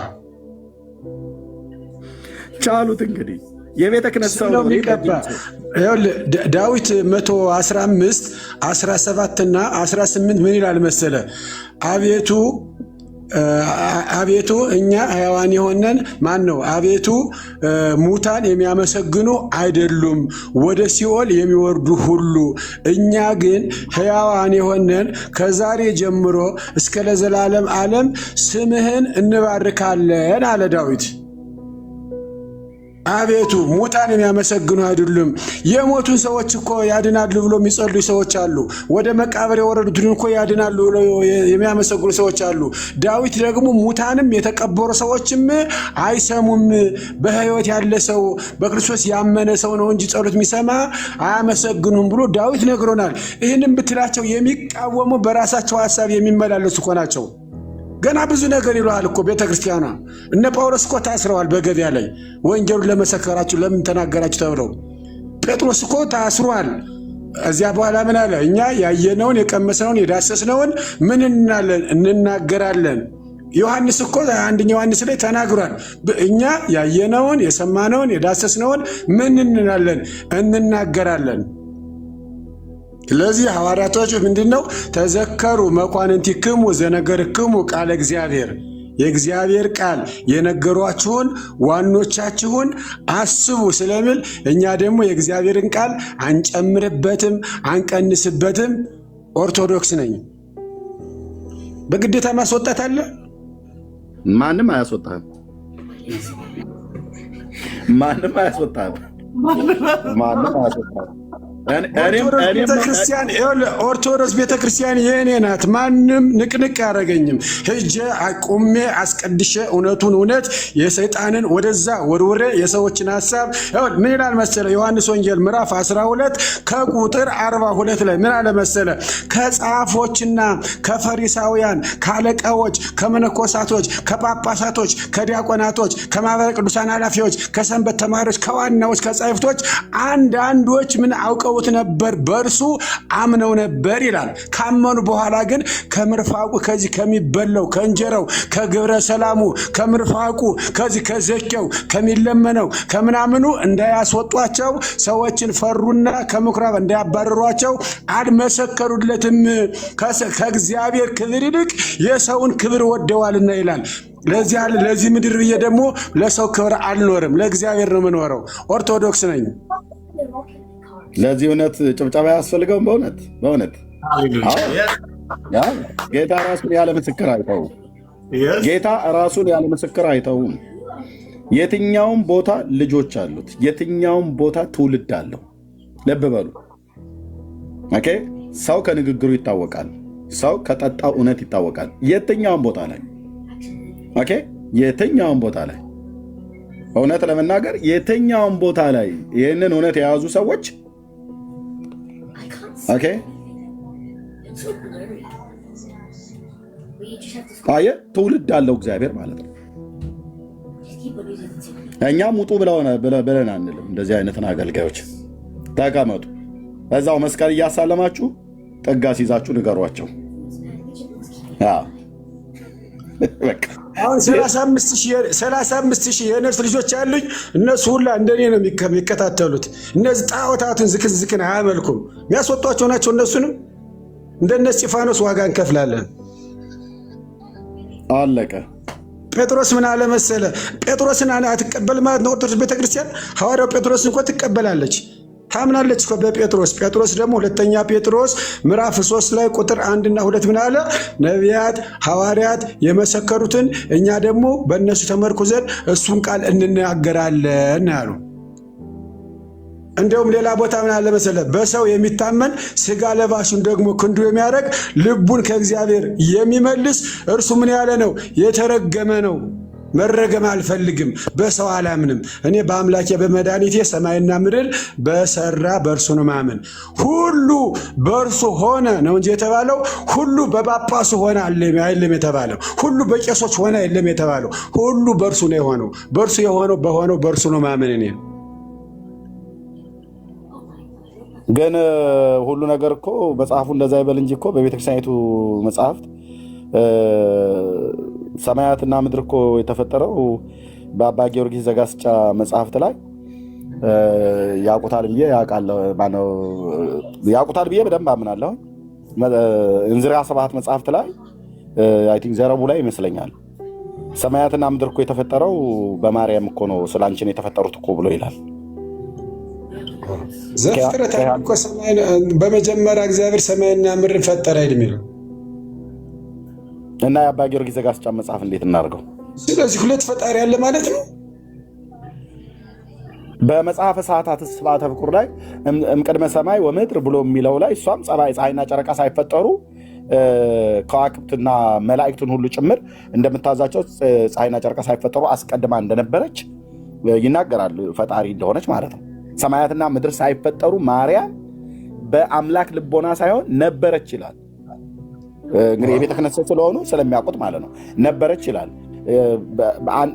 ቻሉት እንግዲህ የቤተ ክህነት ሰው ነው የሚቀባ። ዳዊት 115 17 እና 18 ምን ይላል መሰለ? አቤቱ እኛ ሕያዋን የሆነን ማን ነው? አቤቱ ሙታን የሚያመሰግኑ አይደሉም ወደ ሲኦል የሚወርዱ ሁሉ፣ እኛ ግን ሕያዋን የሆነን ከዛሬ ጀምሮ እስከ ለዘላለም ዓለም ስምህን እንባርካለን አለ ዳዊት። አቤቱ ሙታን የሚያመሰግኑ አይደሉም። የሞቱን ሰዎች እኮ ያድናሉ ብሎ የሚጸልዩ ሰዎች አሉ። ወደ መቃብር የወረዱትን እኮ ያድናሉ ብሎ የሚያመሰግኑ ሰዎች አሉ። ዳዊት ደግሞ ሙታንም የተቀበሩ ሰዎችም አይሰሙም፣ በሕይወት ያለ ሰው በክርስቶስ ያመነ ሰው ነው እንጂ ጸሎት የሚሰማ አያመሰግኑም ብሎ ዳዊት ነግሮናል። ይህንም ብትላቸው የሚቃወሙ በራሳቸው ሀሳብ የሚመላለሱ እኮ ናቸው። ገና ብዙ ነገር ይለዋል እኮ ቤተ ክርስቲያኗ። እነ ጳውሎስ እኮ ታስረዋል በገበያ ላይ ወንጌሉን ለመሰከራችሁ ለምን ተናገራችሁ ተብለው። ጴጥሮስ እኮ ታስሯል። እዚያ በኋላ ምን አለ? እኛ ያየነውን የቀመስነውን የዳሰስነውን ምን እንናገራለን። ዮሐንስ እኮ አንደኛ ዮሐንስ ላይ ተናግሯል። እኛ ያየነውን የሰማነውን የዳሰስነውን ምን እንናገራለን። ስለዚህ ሐዋርያቶች ምንድነው? ተዘከሩ መኳንንቲክሙ ዘነገርክሙ ቃለ እግዚአብሔር፣ የእግዚአብሔር ቃል የነገሯችሁን ዋኖቻችሁን አስቡ ስለሚል እኛ ደግሞ የእግዚአብሔርን ቃል አንጨምርበትም አንቀንስበትም። ኦርቶዶክስ ነኝ። በግዴታ ማስወጣት አለ? ማንም አያስወጣም። ማንም አያስወጣም። ኦርቶዶክስ ቤተክርስቲያን የእኔ ናት። ማንም ንቅንቅ አያደርገኝም። ሄጄ አቁሜ አስቀድሼ እውነቱን እውነት የሰይጣንን ወደዛ ወርውሬ የሰዎችን ሀሳብ ምን ይላል መሰለ? ዮሐንስ ወንጌል ምዕራፍ 12 ከቁጥር 42 ላይ ምን አለ መሰለ? ከጻፎችና ከፈሪሳውያን ከአለቃዎች ከመነኮሳቶች ከጳጳሳቶች ከዲያቆናቶች ከማኅበረ ቅዱሳን ኃላፊዎች ከሰንበት ተማሪዎች ከዋናዎች ከጻሕፍቶች አንዳንዶች ምን አውቀውት ነበር፣ በእርሱ አምነው ነበር ይላል። ካመኑ በኋላ ግን ከምርፋቁ ከዚህ ከሚበላው ከእንጀራው ከግብረ ሰላሙ ከምርፋቁ ከዚህ ከዘኬው ከሚለመነው ከምናምኑ እንዳያስወጧቸው ሰዎችን ፈሩና ከምኩራብ እንዳያባረሯቸው አልመሰከሩለትም። ከእግዚአብሔር ክብር ይልቅ የሰውን ክብር ወደዋልና ይላል። ለዚህ ምድር ብዬ ደግሞ ለሰው ክብር አልኖርም፣ ለእግዚአብሔር ነው የምኖረው። ኦርቶዶክስ ነኝ። ለዚህ እውነት ጭብጨባ ያስፈልገውም። በእውነት ጌታ ራሱን ያለ ምስክር አይተውም። ጌታ ራሱን ያለ ምስክር አይተውም። የትኛውም ቦታ ልጆች አሉት። የትኛውም ቦታ ትውልድ አለው። ልብ በሉ። ኦኬ። ሰው ከንግግሩ ይታወቃል። ሰው ከጠጣው እውነት ይታወቃል። የትኛውም ቦታ ላይ ኦኬ። የትኛውም ቦታ ላይ እውነት ለመናገር የትኛውም ቦታ ላይ ይህንን እውነት የያዙ ሰዎች ኦኬ አየህ፣ ትውልድ አለው እግዚአብሔር ማለት ነው። እኛም ውጡ ብለን አንልም። እንደዚህ አይነትን አገልጋዮች ተቀመጡ፣ እዛው መስቀል እያሳለማችሁ ጥጋ ሲይዛችሁ ንገሯቸው። በቃ አሁን 35,000 የነፍስ ልጆች ያሉኝ እነሱ ሁላ እንደኔ ነው የሚከታተሉት። እነዚህ ጣዖታትን ዝክዝክን አያመልኩም። የሚያስወጧቸው ናቸው። እነሱንም እንደነ እስጢፋኖስ ዋጋ እንከፍላለን። አለቀ። ጴጥሮስ ምን አለ መሰለ? ጴጥሮስን አትቀበል ማለት ነው ኦርቶዶክስ ቤተክርስቲያን። ሐዋርያው ጴጥሮስን እኮ ትቀበላለች፣ ታምናለች እኮ በጴጥሮስ። ጴጥሮስ ደግሞ ሁለተኛ ጴጥሮስ ምዕራፍ 3 ላይ ቁጥር 1 እና 2 ምን አለ? ነቢያት ሐዋርያት የመሰከሩትን እኛ ደግሞ በእነሱ ተመርኩዘን እሱን ቃል እንናገራለን አሉ። እንደውም ሌላ ቦታ ምን አለ መሰለ? በሰው የሚታመን ስጋ ለባሹን ደግሞ ክንዱ የሚያደርግ ልቡን ከእግዚአብሔር የሚመልስ እርሱ ምን ያለ ነው? የተረገመ ነው። መረገም አልፈልግም፣ በሰው አላምንም። እኔ በአምላኬ በመድኃኒቴ ሰማይና ምድር በሰራ በእርሱ ነው ማመን። ሁሉ በእርሱ ሆነ ነው እንጂ የተባለው ሁሉ በጳጳሱ ሆነ አይደለም የተባለው። ሁሉ በቄሶች ሆነ አይደለም የተባለው። ሁሉ በእርሱ ነው የሆነው። በእርሱ የሆነው በሆነው በእርሱ ነው ማመን። እኔ ግን ሁሉ ነገር እኮ መጽሐፉ እንደዛ ይበል እንጂ እኮ በቤተክርስቲያኒቱ መጽሐፍት ሰማያትና ምድር እኮ የተፈጠረው በአባ ጊዮርጊስ ዘጋስጫ መጽሐፍት ላይ ያውቁታል ብዬ በደንብ አምናለሁ። እንዝራ ሰባት መጽሐፍት ላይ አይ ቲንክ ዘረቡ ላይ ይመስለኛል ሰማያትና ምድር እኮ የተፈጠረው በማርያም እኮ ነው፣ ስላንቺን የተፈጠሩት እኮ ብሎ ይላል። ዘፍጥረት እኮ በመጀመሪያ እግዚአብሔር ሰማይና ምድርን ፈጠረ አይደል? እና የአባ ጊዮርጊስ ዘጋስጫ መጽሐፍ እንዴት እናድርገው? ስለዚህ ሁለት ፈጣሪ ያለ ማለት ነው። በመጽሐፈ ሰዓታት ስብዓተ ፍቁር ላይ እምቅድመ ሰማይ ወምድር ብሎ የሚለው ላይ እሷም ፀሐይና ጨረቃ ሳይፈጠሩ ከዋክብትና መላእክቱን ሁሉ ጭምር እንደምታዛቸው ፀሐይና ጨረቃ ሳይፈጠሩ አስቀድማ እንደነበረች ይናገራል። ፈጣሪ እንደሆነች ማለት ነው። ሰማያትና ምድር ሳይፈጠሩ ማርያም በአምላክ ልቦና ሳይሆን ነበረች ይላል። እንግዲህ የቤተ ክህነት ስለሆኑ ስለሚያውቁት ማለት ነው። ነበረች ይላል።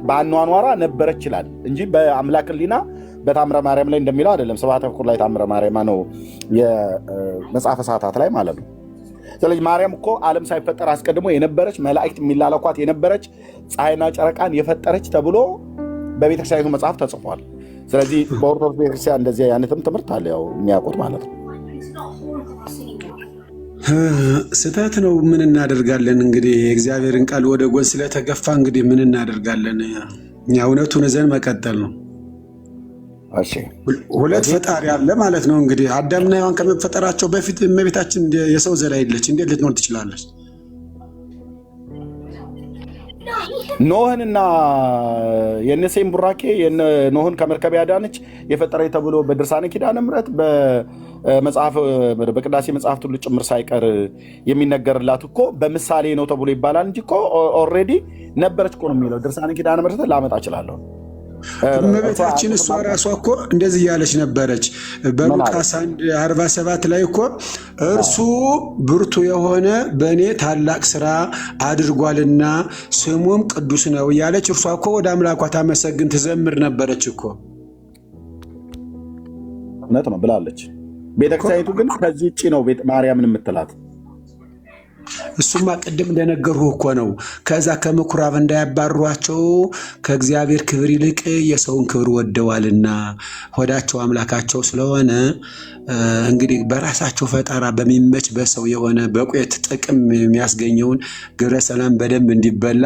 በአኗኗራ ነበረች ይላል እንጂ በአምላክ ሕሊና በታምረ ማርያም ላይ እንደሚለው አይደለም። ስብዓተ ፍቁር ላይ ታምረ ማርያም ነው የመጽሐፈ ሰዓታት ላይ ማለት ነው። ስለዚህ ማርያም እኮ ዓለም ሳይፈጠር አስቀድሞ የነበረች፣ መላእክት የሚላላኳት የነበረች፣ ፀሐይና ጨረቃን የፈጠረች ተብሎ በቤተክርስቲያኒቱ መጽሐፍ ተጽፏል። ስለዚህ በኦርቶዶክስ ቤተክርስቲያን እንደዚህ አይነትም ትምህርት አለ፣ ያው የሚያውቁት ማለት ነው። ስህተት ነው። ምን እናደርጋለን እንግዲህ የእግዚአብሔርን ቃል ወደ ጎን ስለተገፋ እንግዲህ ምን እናደርጋለን? እኛ እውነቱን ይዘን መቀጠል ነው። ሁለት ፈጣሪ አለ ማለት ነው። እንግዲህ አዳምና ሔዋን ከመፈጠራቸው በፊት እመቤታችን የሰው ዘር አይደለች፣ እንዴት ልትኖር ትችላለች? ኖህንና የነሴም ቡራኬ ኖህን ከመርከብ ያዳነች የፈጠረች ተብሎ በድርሳነ ኪዳነ ምሕረት በቅዳሴ መጽሐፍት ሁሉ ጭምር ሳይቀር የሚነገርላት እኮ በምሳሌ ነው ተብሎ ይባላል እንጂ እኮ ኦልሬዲ ነበረች እኮ ነው የሚለው። ድርሳነ ኪዳነ ምሕረት ላመጣ እችላለሁ። እመቤታችን እሷ ራሷ እኮ እንደዚህ እያለች ነበረች በሉቃስ 1:47 ላይ እኮ እርሱ ብርቱ የሆነ በእኔ ታላቅ ስራ አድርጓልና ስሙም ቅዱስ ነው እያለች እርሷ እኮ ወደ አምላኳ ታመሰግን ትዘምር ነበረች እኮ። እውነት ነው ብላለች። ቤተክርስቲያኒቱ ግን ከዚህ ውጭ ነው ማርያምን የምትላት። እሱማ ቅድም እንደነገርሁ እኮ ነው። ከዛ ከምኩራብ እንዳያባሯቸው ከእግዚአብሔር ክብር ይልቅ የሰውን ክብር ወደዋልና ሆዳቸው አምላካቸው ስለሆነ እንግዲህ በራሳቸው ፈጠራ በሚመች በሰው የሆነ በቁየት ጥቅም የሚያስገኘውን ግብረ ሰላም በደንብ እንዲበላ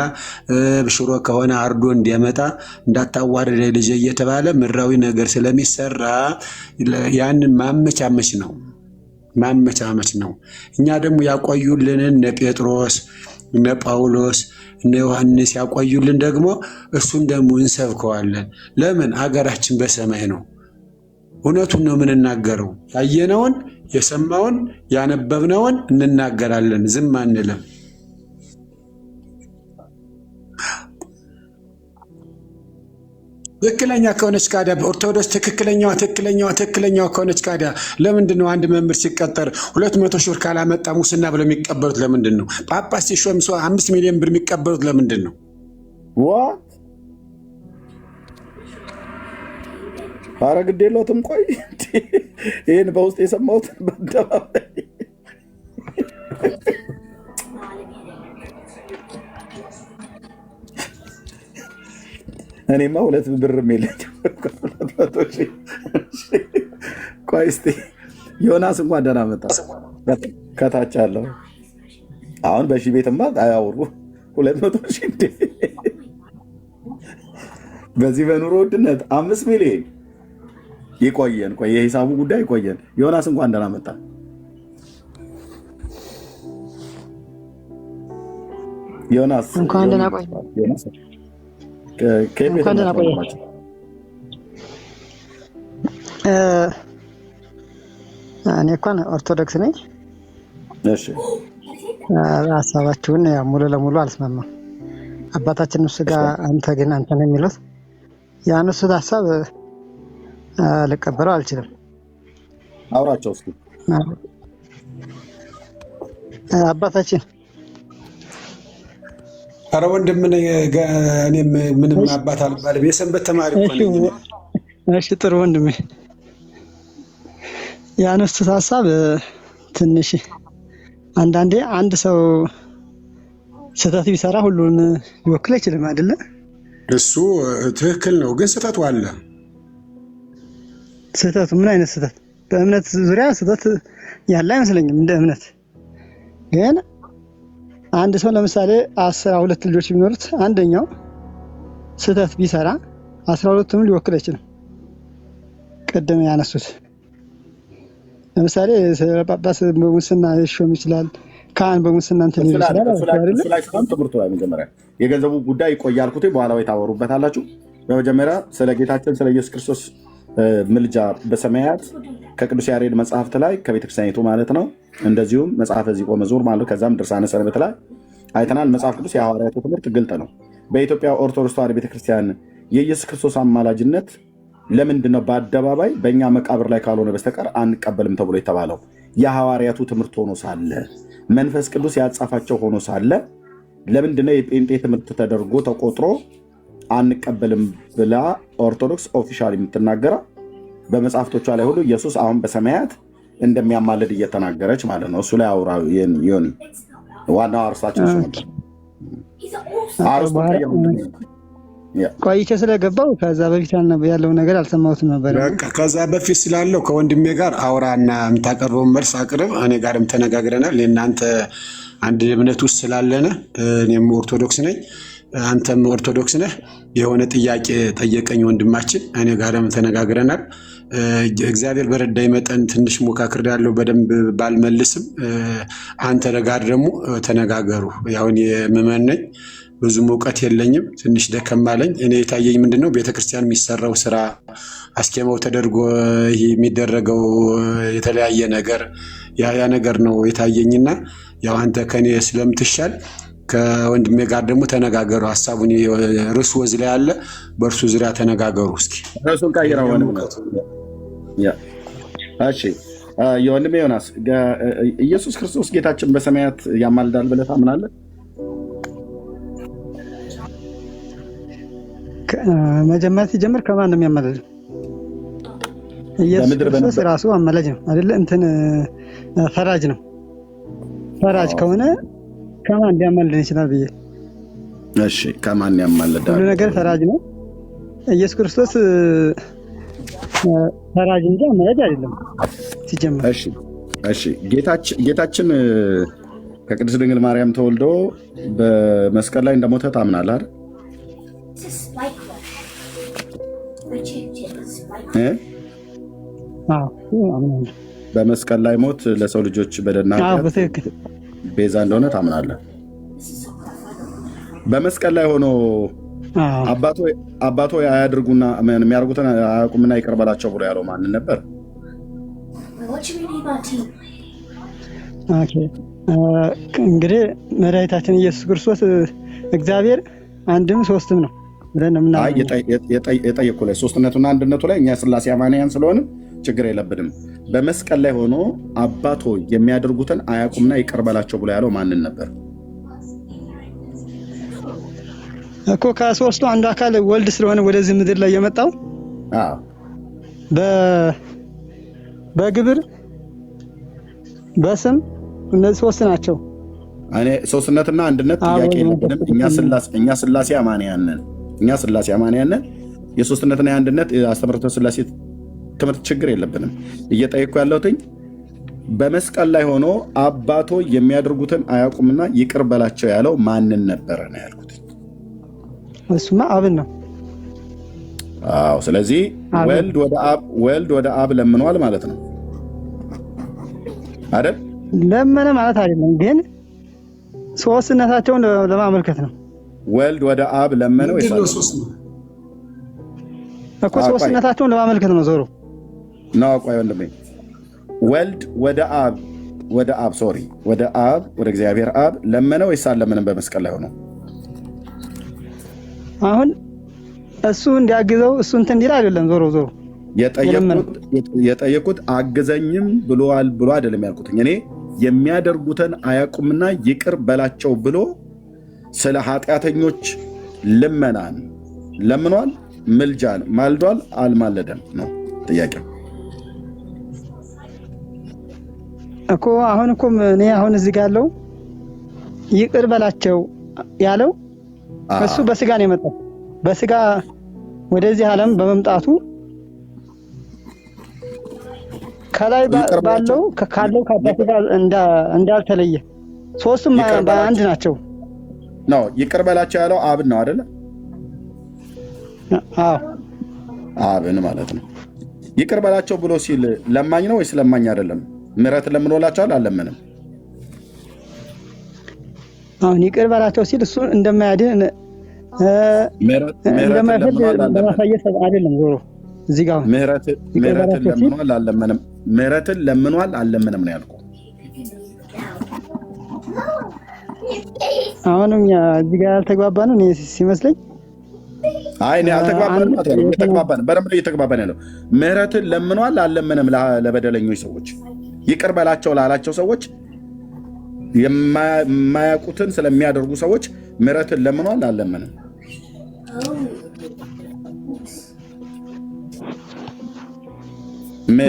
ሽሮ ከሆነ አርዶ እንዲያመጣ እንዳታዋርደ ልጅ እየተባለ ምድራዊ ነገር ስለሚሰራ ያንን ማመቻመች ነው። እኛ ደግሞ ያቆዩልን እነ ጴጥሮስ እነ ጳውሎስ እነ ዮሐንስ ያቆዩልን ደግሞ እሱን ደግሞ እንሰብከዋለን። ለምን? አገራችን በሰማይ ነው። እውነቱን ነው የምንናገረው። ያየነውን የሰማውን ያነበብነውን እንናገራለን፣ ዝም አንልም። ትክክለኛ ከሆነች ካዲያ በኦርቶዶክስ ትክክለኛዋ ከሆነች ካዲያ ለምንድን ነው አንድ መምህር ሲቀጠር 200 ሺህ ብር ካላመጣ ሙስና ብለው የሚቀበሉት? ለምንድን ነው ጳጳስ ሲሾም 5 ሚሊዮን ብር የሚቀበሉት? ለምንድን ነው? ኧረ ግድ የለውም። ቆይ ይህን በውስጥ የሰማሁት በአደባባይ እኔማ 2 ብር የለኝም። ቆይ እስኪ ዮናስ እንኳን ደህና መጣ። ከታች አለው አሁን በሺህ ቤትማ አያወሩ 200 ሺህ እንደ በዚህ በኑሮ ውድነት 5 ሚሊዮን ይቆየን። ቆይ የሂሳቡ ጉዳይ ይቆየን። ዮናስ እንኳን ደህና መጣ። ዮናስ እንኳን ደህና ቆይ። እኔ እንኳን ኦርቶዶክስ ነኝ። እሺ ሀሳባችሁን ሙሉ ለሙሉ አልስማማም። አባታችን እሱ ጋር አንተ ግን አንተ ነው የሚሉት ያነሱት ሀሳብ ልቀበለው አልችልም። አውራቸው እስኪ አባታችን። ኧረ ወንድም እኔም ምንም አባት አልባልም፣ የሰንበት ተማሪ እኮ ነኝ። እሺ ጥሩ ወንድሜ፣ ያነሱት ሀሳብ ትንሽ አንዳንዴ አንድ ሰው ስህተት ቢሰራ ሁሉን ሊወክል አይችልም አይደለ? እሱ ትክክል ነው፣ ግን ስህተቱ አለ። ስህተቱ ምን አይነት ስህተት? በእምነት ዙሪያ ስህተት ያለ አይመስለኝም። እንደ እምነት ግን አንድ ሰው ለምሳሌ 12 ልጆች ቢኖሩት አንደኛው ስህተት ቢሰራ 12ቱም ሊወክል አይችልም። ቅድም ያነሱት ለምሳሌ ጳጳስ በሙስና ሊሾም ይችላል፣ ካህን በሙስና እንትን ሊል ይችላል። እሱ ላይ ትምህርቱ ላይ መጀመሪያ የገንዘቡ ጉዳይ ይቆያልኩት በኋላ ወይ ታወሩበታላችሁ። በመጀመሪያ ስለ ጌታችን ስለ ኢየሱስ ክርስቶስ ምልጃ በሰማያት ከቅዱስ ያሬድ መጽሐፍት ላይ ከቤተክርስቲያኒቱ ማለት ነው። እንደዚሁም መጽሐፈ ዚቆ መዝሙር ማለት ከዛም ድርሳነ ሰንበት ላይ አይተናል። መጽሐፍ ቅዱስ የሐዋርያቱ ትምህርት ግልጥ ነው። በኢትዮጵያ ኦርቶዶክስ ተዋሕዶ ቤተክርስቲያን የኢየሱስ ክርስቶስ አማላጅነት ለምንድነው በአደባባይ በእኛ መቃብር ላይ ካልሆነ በስተቀር አንቀበልም ተብሎ የተባለው? የሐዋርያቱ ትምህርት ሆኖ ሳለ መንፈስ ቅዱስ ያጻፋቸው ሆኖ ሳለ ለምንድነው የጴንጤ ትምህርት ተደርጎ ተቆጥሮ አንቀበልም ብላ ኦርቶዶክስ ኦፊሻል የምትናገረው? በመጽሐፍቶቿ ላይ ሁሉ ኢየሱስ አሁን በሰማያት እንደሚያማልድ እየተናገረች ማለት ነው። እሱ ላይ አውራ ዮኒ፣ ዋናው አርስታችን እሱ ነበር። ቆይቼ ስለገባው ከዛ በፊት ያለው ነገር አልሰማሁትም ነበር። በቃ ከዛ በፊት ስላለው ከወንድሜ ጋር አውራና የምታቀርበውን መልስ አቅርብ። እኔ ጋርም ተነጋግረናል። እናንተ አንድ እምነት ውስጥ ስላለነ እኔም ኦርቶዶክስ ነኝ፣ አንተም ኦርቶዶክስ ነህ። የሆነ ጥያቄ ጠየቀኝ ወንድማችን፣ እኔ ጋርም ተነጋግረናል። እግዚአብሔር በረዳይ መጠን ትንሽ ሞካክር ያለው በደንብ ባልመልስም አንተ ጋር ደግሞ ተነጋገሩ። ያሁን የምመን ነኝ፣ ብዙም እውቀት የለኝም፣ ትንሽ ደከም አለኝ። እኔ የታየኝ ምንድነው ቤተክርስቲያን የሚሰራው ስራ አስኬማው ተደርጎ የሚደረገው የተለያየ ነገር ያ ነገር ነው የታየኝና ያው አንተ ከኔ ስለምትሻል ከወንድሜ ጋር ደግሞ ተነጋገሩ። ሀሳቡን ርዕሱ ወዝ ላይ አለ፣ በእርሱ ዙሪያ ተነጋገሩ። እስኪ ርዕሱን ቀይረው እሺ። የወንድሜ ዮናስ ኢየሱስ ክርስቶስ ጌታችን በሰማያት ያማልዳል ብለህ ታምናለህ? መጀመሪያ ሲጀምር ከማን ነው የሚያማልድ? ኢየሱስ ክርስቶስ ራሱ አማላጅ ነው አይደለ? እንትን ፈራጅ ነው። ፈራጅ ከሆነ ከማን ሊያማልድ ይችላል ብዬ። እሺ ከማን ያማልዳል? ሁሉ ነገር ፈራጅ ነው። ኢየሱስ ክርስቶስ ፈራጅ እንጂ አማላጅ አይደለም ሲጀምር። እሺ ጌታችን ከቅድስት ድንግል ማርያም ተወልዶ በመስቀል ላይ እንደሞተ ታምናለህ አይደል? በመስቀል ላይ ሞት ለሰው ልጆች በደልና ቤዛ እንደሆነ ታምናለህ? በመስቀል ላይ ሆኖ አባቶ አያድርጉና የሚያደርጉትን አያውቁምና ይቅር በላቸው ብሎ ያለው ማንን ነበር? እንግዲህ መድኃኒታችን ኢየሱስ ክርስቶስ እግዚአብሔር አንድም ሶስትም ነው ብለን ነው የጠየቁ ላይ ሶስትነቱና አንድነቱ ላይ እኛ ስላሴ አማንያን ስለሆነ ችግር የለብንም። በመስቀል ላይ ሆኖ አባቶ የሚያደርጉትን አያውቁምና ይቅር በላቸው ብሎ ያለው ማንን ነበር እኮ? ከሶስቱ አንዱ አካል ወልድ ስለሆነ ወደዚህ ምድር ላይ የመጣው በግብር በስም እነዚህ ሶስት ናቸው። እኔ ሶስትነትና አንድነት ጥያቄ የለብንም። እኛ ስላሴ አማንያን ነን። የሶስትነትና የአንድነት አስተምህሮተ ስላሴ ትምህርት ችግር የለብንም። እየጠየኩ ያለሁትኝ በመስቀል ላይ ሆኖ አባቶ የሚያደርጉትን አያውቁምና ይቅር በላቸው ያለው ማንን ነበረ ነው ያልኩት። እሱማ አብን ነው። አዎ፣ ስለዚህ ወልድ ወደ አብ ለምኗል ማለት ነው አይደል? ለመነ ማለት አይደለም፣ ግን ሶስትነታቸውን ለማመልከት ነው። ወልድ ወደ አብ ለመነው እኮ ሶስትነታቸውን ለማመልከት ነው። ዞሮ ነው። ቆይ ወንድሜ፣ ወልድ ወደ አብ ወደ እግዚአብሔር አብ ለመነው ወይስ አልለመነም? በመስቀል ላይ ሆኖ አሁን እሱ እንዲያግዘው እሱ እንትን እንዲል አይደለም። ዞሮ ዞሮ የጠየቁት አግዘኝም ብሎዋል ብሎ አይደለም ያልኩት። እኔ የሚያደርጉትን አያውቁምና ይቅር በላቸው ብሎ ስለ ኃጢአተኞች ልመናን ለምኗል፣ ምልጃን ማልዷል፣ አልማለደም ነው ጥያቄው እኮ። አሁን እኮ እኔ አሁን እዚህ ጋር ያለው ይቅር በላቸው ያለው እሱ በስጋ ነው የመጣው። በስጋ ወደዚህ ዓለም በመምጣቱ ከላይ ባለው ካለው ከአባቱ ጋር እንዳልተለየ ሶስቱም በአንድ ናቸው ነው። ይቅር በላቸው ያለው አብን ነው አይደለ? አዎ አብን ማለት ነው። ይቅር በላቸው ብሎ ሲል ለማኝ ነው ወይስ ለማኝ አይደለም? ምሕረት ለምኖላቸዋል አልለምንም? አሁን ይቅር በላቸው ሲል እሱ እንደማያድን እንደማይፈል ለማሳየት አይደለም። ዞሮ እዚህ ጋር ምሕረትን ለምኗል አልለምንም፣ ምሕረትን ለምኗል አልለምንም ነው ያልኩህ። አሁንም እዚህ ጋር ያልተግባባን እኔ ሲመስለኝ። አይ እኔ አልተግባባንም ማለት ነው። ተግባባን፣ በደንብ ነው እየተግባባን ያለው። ምሕረትን ለምኗል አልለምንም ለበደለኞች ሰዎች፣ ይቅር በላቸው ላላቸው ሰዎች፣ የማያውቁትን ስለሚያደርጉ ሰዎች ምሕረትን ለምኗል አልለምንም?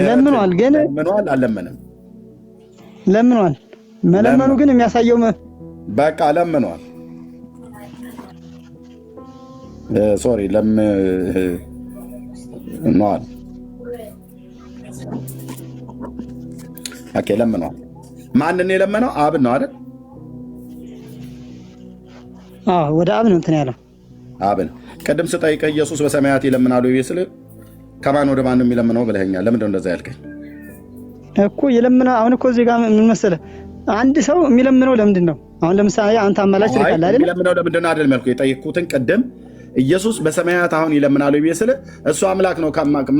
ለምኗል ግን ለምኗል አልለምንም? ለምኗል። መለመኑ ግን የሚያሳየው በቃ ለምኗል። ሶሪ ለምኗል። ኦኬ ለምኗል። ማንን የለመነው? አብን ነው አይደል? አዎ ወደ አብ ነው እንትን ያለው አብን። ቅድም ስጠይቅህ ኢየሱስ በሰማያት ይለምናሉ ይስል ከማን ወደ ማን ነው የሚለምነው ብለኸኛል። ለምንድን ነው እንደዛ ያልከኝ? እኮ የለምነው አሁን እኮ እዚህ ጋር ምን መሰለህ፣ አንድ ሰው የሚለምነው ለምንድን ነው? አሁን ለምሳሌ አንተ አማላጅ ትልካለህ አይደል? የሚለምነው ለምንድን ነው አይደል መልኩ የጠየቅኩትን ቅድም ኢየሱስ በሰማያት አሁን ይለምናሉ ይስል እሱ አምላክ ነው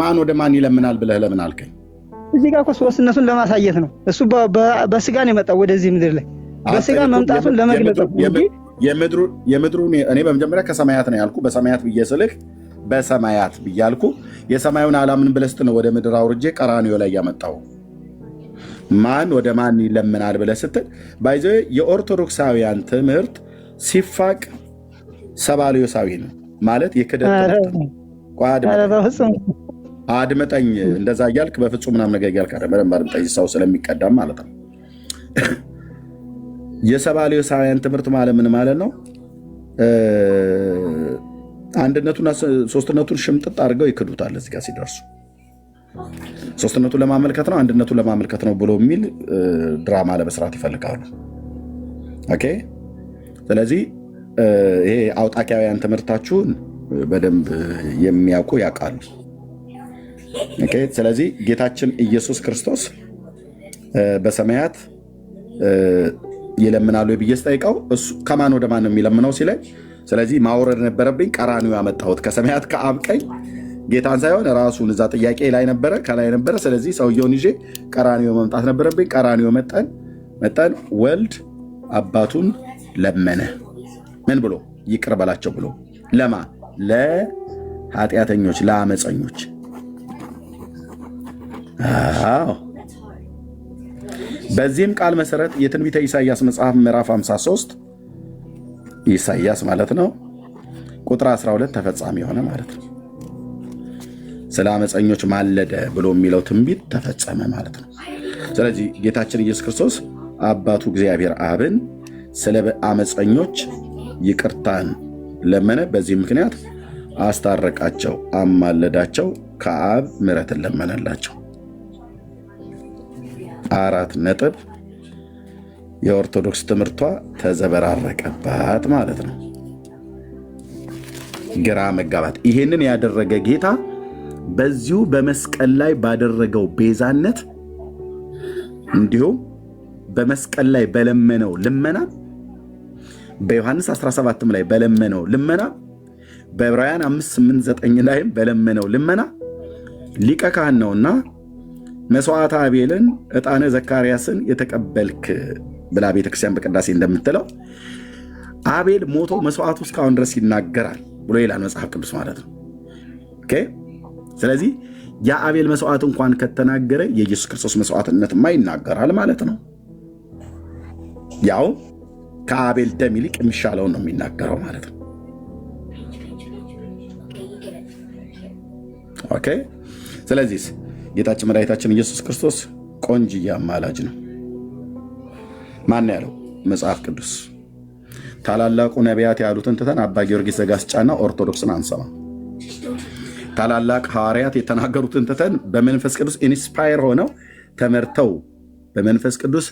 ማን ወደ ማን ይለምናል ብለህ ለምን አልከኝ? እዚህ ጋር እኮ ሶስትነቱን ለማሳየት ነው። እሱ በስጋ ነው የመጣው ወደዚህ ምድር ላይ በስጋ መምጣቱን ለመግለጽ ነው። የምድሩን እኔ በመጀመሪያ ከሰማያት ነው ያልኩ። በሰማያት ብዬ ስልህ በሰማያት ብዬ አልኩ። የሰማዩን ዓላምን ብለህ ስትል ነው ወደ ምድር አውርጄ ቀራንዮ ላይ ያመጣው። ማን ወደ ማን ይለምናል ብለህ ስትል ባይዘ የኦርቶዶክሳውያን ትምህርት ሲፋቅ ሰባልዮሳዊ ነው ማለት የክደት አድመጠኝ እንደዛ እያልክ በፍጹም ምናምን ነገር እያልክ በደንብ አድምጠኝ፣ ሰው ስለሚቀዳም ማለት ነው። የሰባልዮሳውያን ትምህርት ማለት ምን ማለት ነው? አንድነቱና ሶስትነቱን ሽምጥጥ አድርገው ይክዱታል። እዚህ ጋር ሲደርሱ ሶስትነቱን ለማመልከት ነው አንድነቱን ለማመልከት ነው ብሎ የሚል ድራማ ለመስራት ይፈልጋሉ። ኦኬ። ስለዚህ ይሄ አውጣኪያውያን ትምህርታችሁን በደንብ የሚያውቁ ያውቃሉ። ኦኬ። ስለዚህ ጌታችን ኢየሱስ ክርስቶስ በሰማያት ይለምናሉ ብዬ ስጠይቀው እሱ ከማን ወደ ማን ነው የሚለምነው ሲለኝ፣ ስለዚህ ማውረድ ነበረብኝ። ቀራንዮ ያመጣሁት ከሰማያት ከአብ ቀኝ ጌታን ሳይሆን ራሱን እዛ ጥያቄ ላይ ነበረ ከላይ ነበረ። ስለዚህ ሰውየውን ይዤ ቀራንዮ መምጣት ነበረብኝ። ቀራንዮ መጠን ወልድ አባቱን ለመነ። ምን ብሎ? ይቅር በላቸው ብሎ። ለማ? ለኃጢአተኞች፣ ለአመፀኞች። አዎ። በዚህም ቃል መሰረት የትንቢተ ኢሳይያስ መጽሐፍ ምዕራፍ 53 ኢሳይያስ ማለት ነው ቁጥር 12 ተፈጻሚ የሆነ ማለት ነው። ስለ አመፀኞች ማለደ ብሎ የሚለው ትንቢት ተፈጸመ ማለት ነው። ስለዚህ ጌታችን ኢየሱስ ክርስቶስ አባቱ እግዚአብሔር አብን ስለ አመፀኞች ይቅርታን ለመነ። በዚህ ምክንያት አስታረቃቸው፣ አማለዳቸው፣ ከአብ ምሕረትን ለመነላቸው። 4 ነጥብ። የኦርቶዶክስ ትምህርቷ ተዘበራረቀባት ማለት ነው። ግራ መጋባት። ይሄንን ያደረገ ጌታ በዚሁ በመስቀል ላይ ባደረገው ቤዛነት እንዲሁም በመስቀል ላይ በለመነው ልመና በዮሐንስ 17 ላይ በለመነው ልመና በዕብራውያን 5:8-9 ላይም በለመነው ልመና ሊቀ ካህን ነውና መስዋዕተ አቤልን ዕጣነ ዘካርያስን የተቀበልክ ብላ ቤተክርስቲያን በቅዳሴ እንደምትለው አቤል ሞቶ መስዋዕቱ እስካሁን ድረስ ይናገራል። ብሎ ይላል መጽሐፍ ቅዱስ ማለት ነው። ኦኬ። ስለዚህ የአቤል መስዋዕት እንኳን ከተናገረ የኢየሱስ ክርስቶስ መስዋዕትነትማ ይናገራል ማለት ነው። ያው ከአቤል ደም ይልቅ የሚሻለውን ነው የሚናገረው ማለት ነው። ኦኬ። ስለዚህ ጌታችን መድኃኒታችን ኢየሱስ ክርስቶስ ቆንጅዬ አማላጅ ነው። ማን ያለው? መጽሐፍ ቅዱስ። ታላላቁ ነቢያት ያሉትን ትተን አባ ጊዮርጊስ ዘጋስጫና ኦርቶዶክስን አንሰማ። ታላላቅ ሐዋርያት የተናገሩትን ትተን በመንፈስ ቅዱስ ኢንስፓየር ሆነው ተመርተው በመንፈስ ቅዱስ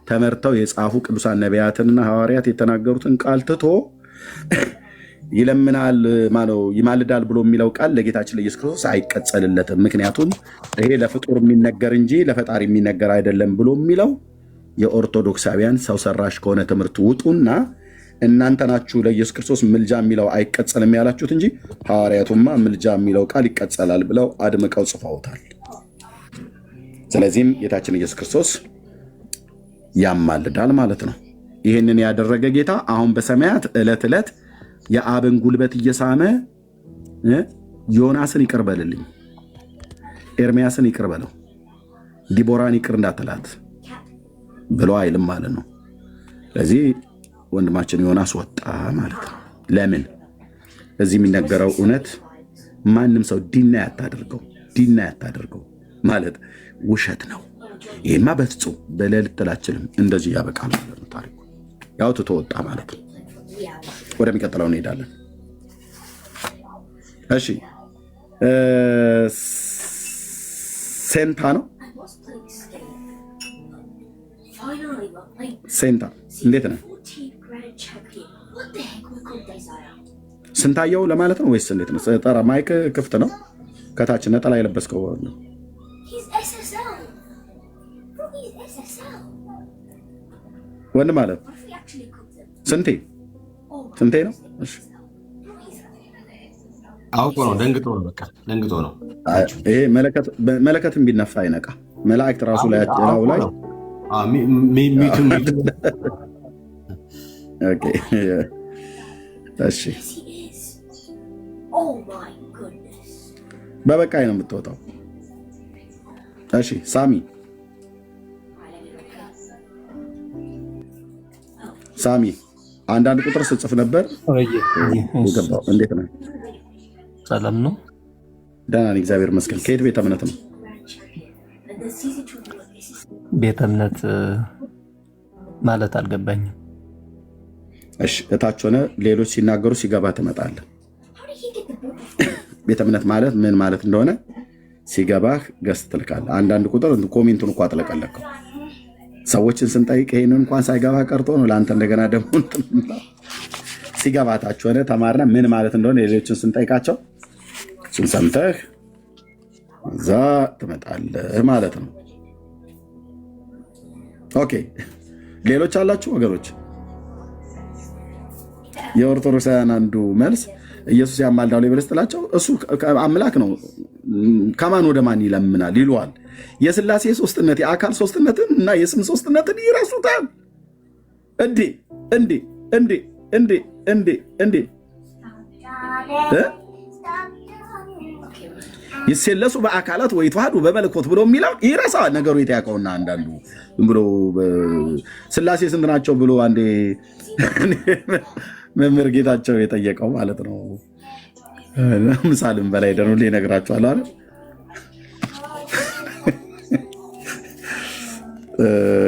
ተመርተው የጻፉ ቅዱሳን ነቢያትንና ሐዋርያት የተናገሩትን ቃል ትቶ ይለምናል ማነው ይማልዳል ብሎ የሚለው ቃል ለጌታችን ለኢየሱስ ክርስቶስ አይቀጸልለትም። ምክንያቱም ይሄ ለፍጡር የሚነገር እንጂ ለፈጣሪ የሚነገር አይደለም ብሎ የሚለው የኦርቶዶክሳውያን ሰው ሰራሽ ከሆነ ትምህርት ውጡና እናንተ ናችሁ ለኢየሱስ ክርስቶስ ምልጃ የሚለው አይቀጸልም ያላችሁት እንጂ ሐዋርያቱማ ምልጃ የሚለው ቃል ይቀጸላል ብለው አድምቀው ጽፈውታል። ስለዚህም ጌታችን ኢየሱስ ክርስቶስ ያማልዳል ማለት ነው። ይህንን ያደረገ ጌታ አሁን በሰማያት ዕለት ዕለት የአብን ጉልበት እየሳመ ዮናስን ይቅር በልልኝ፣ ኤርምያስን ይቅር በለው፣ ዲቦራን ይቅር እንዳትላት ብሎ አይልም ማለት ነው። ስለዚህ ወንድማችን ዮናስ ወጣ ማለት ነው። ለምን? እዚህ የሚነገረው እውነት ማንም ሰው ዲና ያታደርገው ማለት ውሸት ነው። ይህማ በፍጹም በሌሊት ትላችልም እንደዚህ ያበቃል ማለት ነው። ታሪኩ ያው ትቶ ወጣ ማለት ነው። ወደሚቀጥለው እንሄዳለን። እሺ ሴንታ ነው። ሴንታ እንዴት ነው? ስንታየው ለማለት ነው ወይስ እንዴት ነው? ጠራ ማይክ ክፍት ነው። ከታች ነጠላ የለበስከው ነው። ወንድ ማለት ስንቴ ነው? እሺ አውቆ ነው፣ ደንግጦ ነው። በቃ ደንግጦ ነው። ይሄ መለከትን ቢነፋ አይነቃ። መላእክት ራሱ ላይ ያለው ላይ ኦኬ። እሺ በበቃይ ነው የምትወጣው። እሺ ሳሚ አንዳንድ ቁጥር ስጽፍ ነበር። እንዴት ነው? ሰላም ነው? ደህና ነኝ እግዚአብሔር ይመስገን። ከየት ቤተ እምነት ነው? ቤተ እምነት ማለት አልገባኝም። እሺ እታች ሆነ ሌሎች ሲናገሩ ሲገባ ትመጣለህ። ቤተ እምነት ማለት ምን ማለት እንደሆነ ሲገባህ ገስት ትልካለህ። አንዳንድ ቁጥር ኮሜንቱን እንኳን አጥለቀለቀው። ሰዎችን ስንጠይቅ ይሄንን እንኳን ሳይገባ ቀርቶ ነው ለአንተ እንደገና ደግሞ ሲገባ ታች ሆነ ተማርና ምን ማለት እንደሆነ ሌሎችን ስንጠይቃቸው እሱን ሰምተህ እዛ ትመጣለህ ማለት ነው። ኦኬ ሌሎች አላችሁ ወገኖች? የኦርቶዶክሳውያን አንዱ መልስ ኢየሱስ ያማልዳል ብለህ ስትላቸው እሱ አምላክ ነው፣ ከማን ወደ ማን ይለምናል ይሉዋል። የሥላሴ ሶስትነት የአካል ሶስትነትን እና የስም ሶስትነትን ይረሱታል። እንዴ ይሰለሱ በአካላት ወይ ተዋህዱ በመለኮት ብሎ የሚለው ይረሳዋል። ነገሩ የተያቀውና አንዳንዱ ዝም ብሎ ሥላሴ ስንት ናቸው ብሎ አንዴ መምህር ጌታቸው የጠየቀው ማለት ነው። ምሳሌም በላይ ደኑ ሊነግራቸዋል አይደል?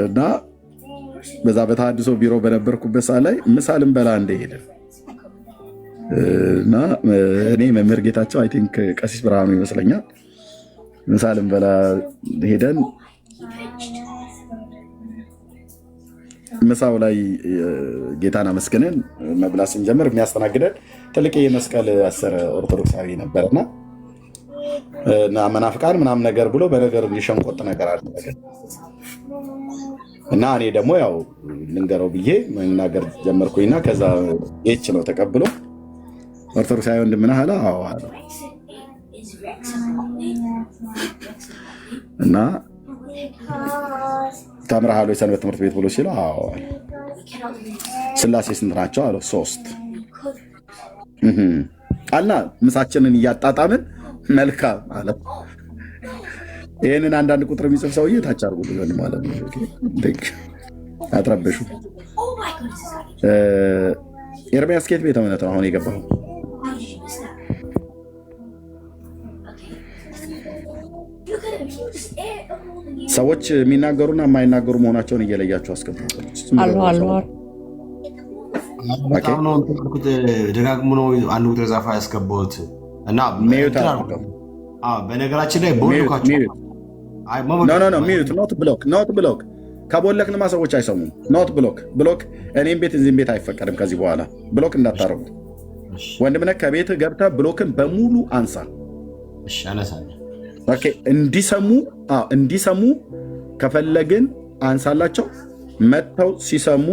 እና በዛ በተሐድሶ ቢሮ በነበርኩበት ሰዓት ላይ ምሳሌም በላ እንደ ሄደ እና እኔ መምህር ጌታቸው አይ ቲንክ ቀሲስ ብርሃኑ ይመስለኛል ምሳሌም በላ ሄደን ምሳው ላይ ጌታን አመስግነን መብላት ስንጀምር የሚያስተናግደን ትልቅ የመስቀል ያሰረ ኦርቶዶክሳዊ ነበርና እና መናፍቃን ምናምን ነገር ብሎ በነገር እንዲሸንቆጥ ነገር አደረገ እና እኔ ደግሞ ያው ልንገረው ብዬ መናገር ጀመርኩኝና ከዛ ኤች ነው ተቀብሎ ኦርቶዶክሳዊ ወንድም ነህ አለ። አዎ አለ እና ተምረሃል ወይ ሰንበት ትምህርት ቤት ብሎ ሲለው አዎ አለ። ሥላሴ ስንት ናቸው አለው። 3 መጣና ምሳችንን እያጣጣምን መልካም አለ። ይህንን አንዳንድ ቁጥር የሚጽፍ ሰውዬ ታች አድርጉ ሊሆን ማለት ነው። አትረብሹ። ኤርሚያስ ኬት ቤተ እምነት ነው አሁን የገባው? ሰዎች የሚናገሩና የማይናገሩ መሆናቸውን እየለያቸው አስገቡ። ደጋግሞ ነው አንድ ቁጥር ዛፋ ያስገባሁት እና በነገራችን ላይ ኖት ብሎክ ከቦለክንማ ሰዎች አይሰሙም። ኖት ብሎክ እኔም ቤት እዚህም ቤት አይፈቀድም። ከዚህ በኋላ ብሎክ እንዳታረጉት። ወንድምነህ ከቤት ገብተህ ብሎክን በሙሉ አንሳ። እንዲሰሙ ከፈለግን አንሳላቸው። መጥተው ሲሰሙ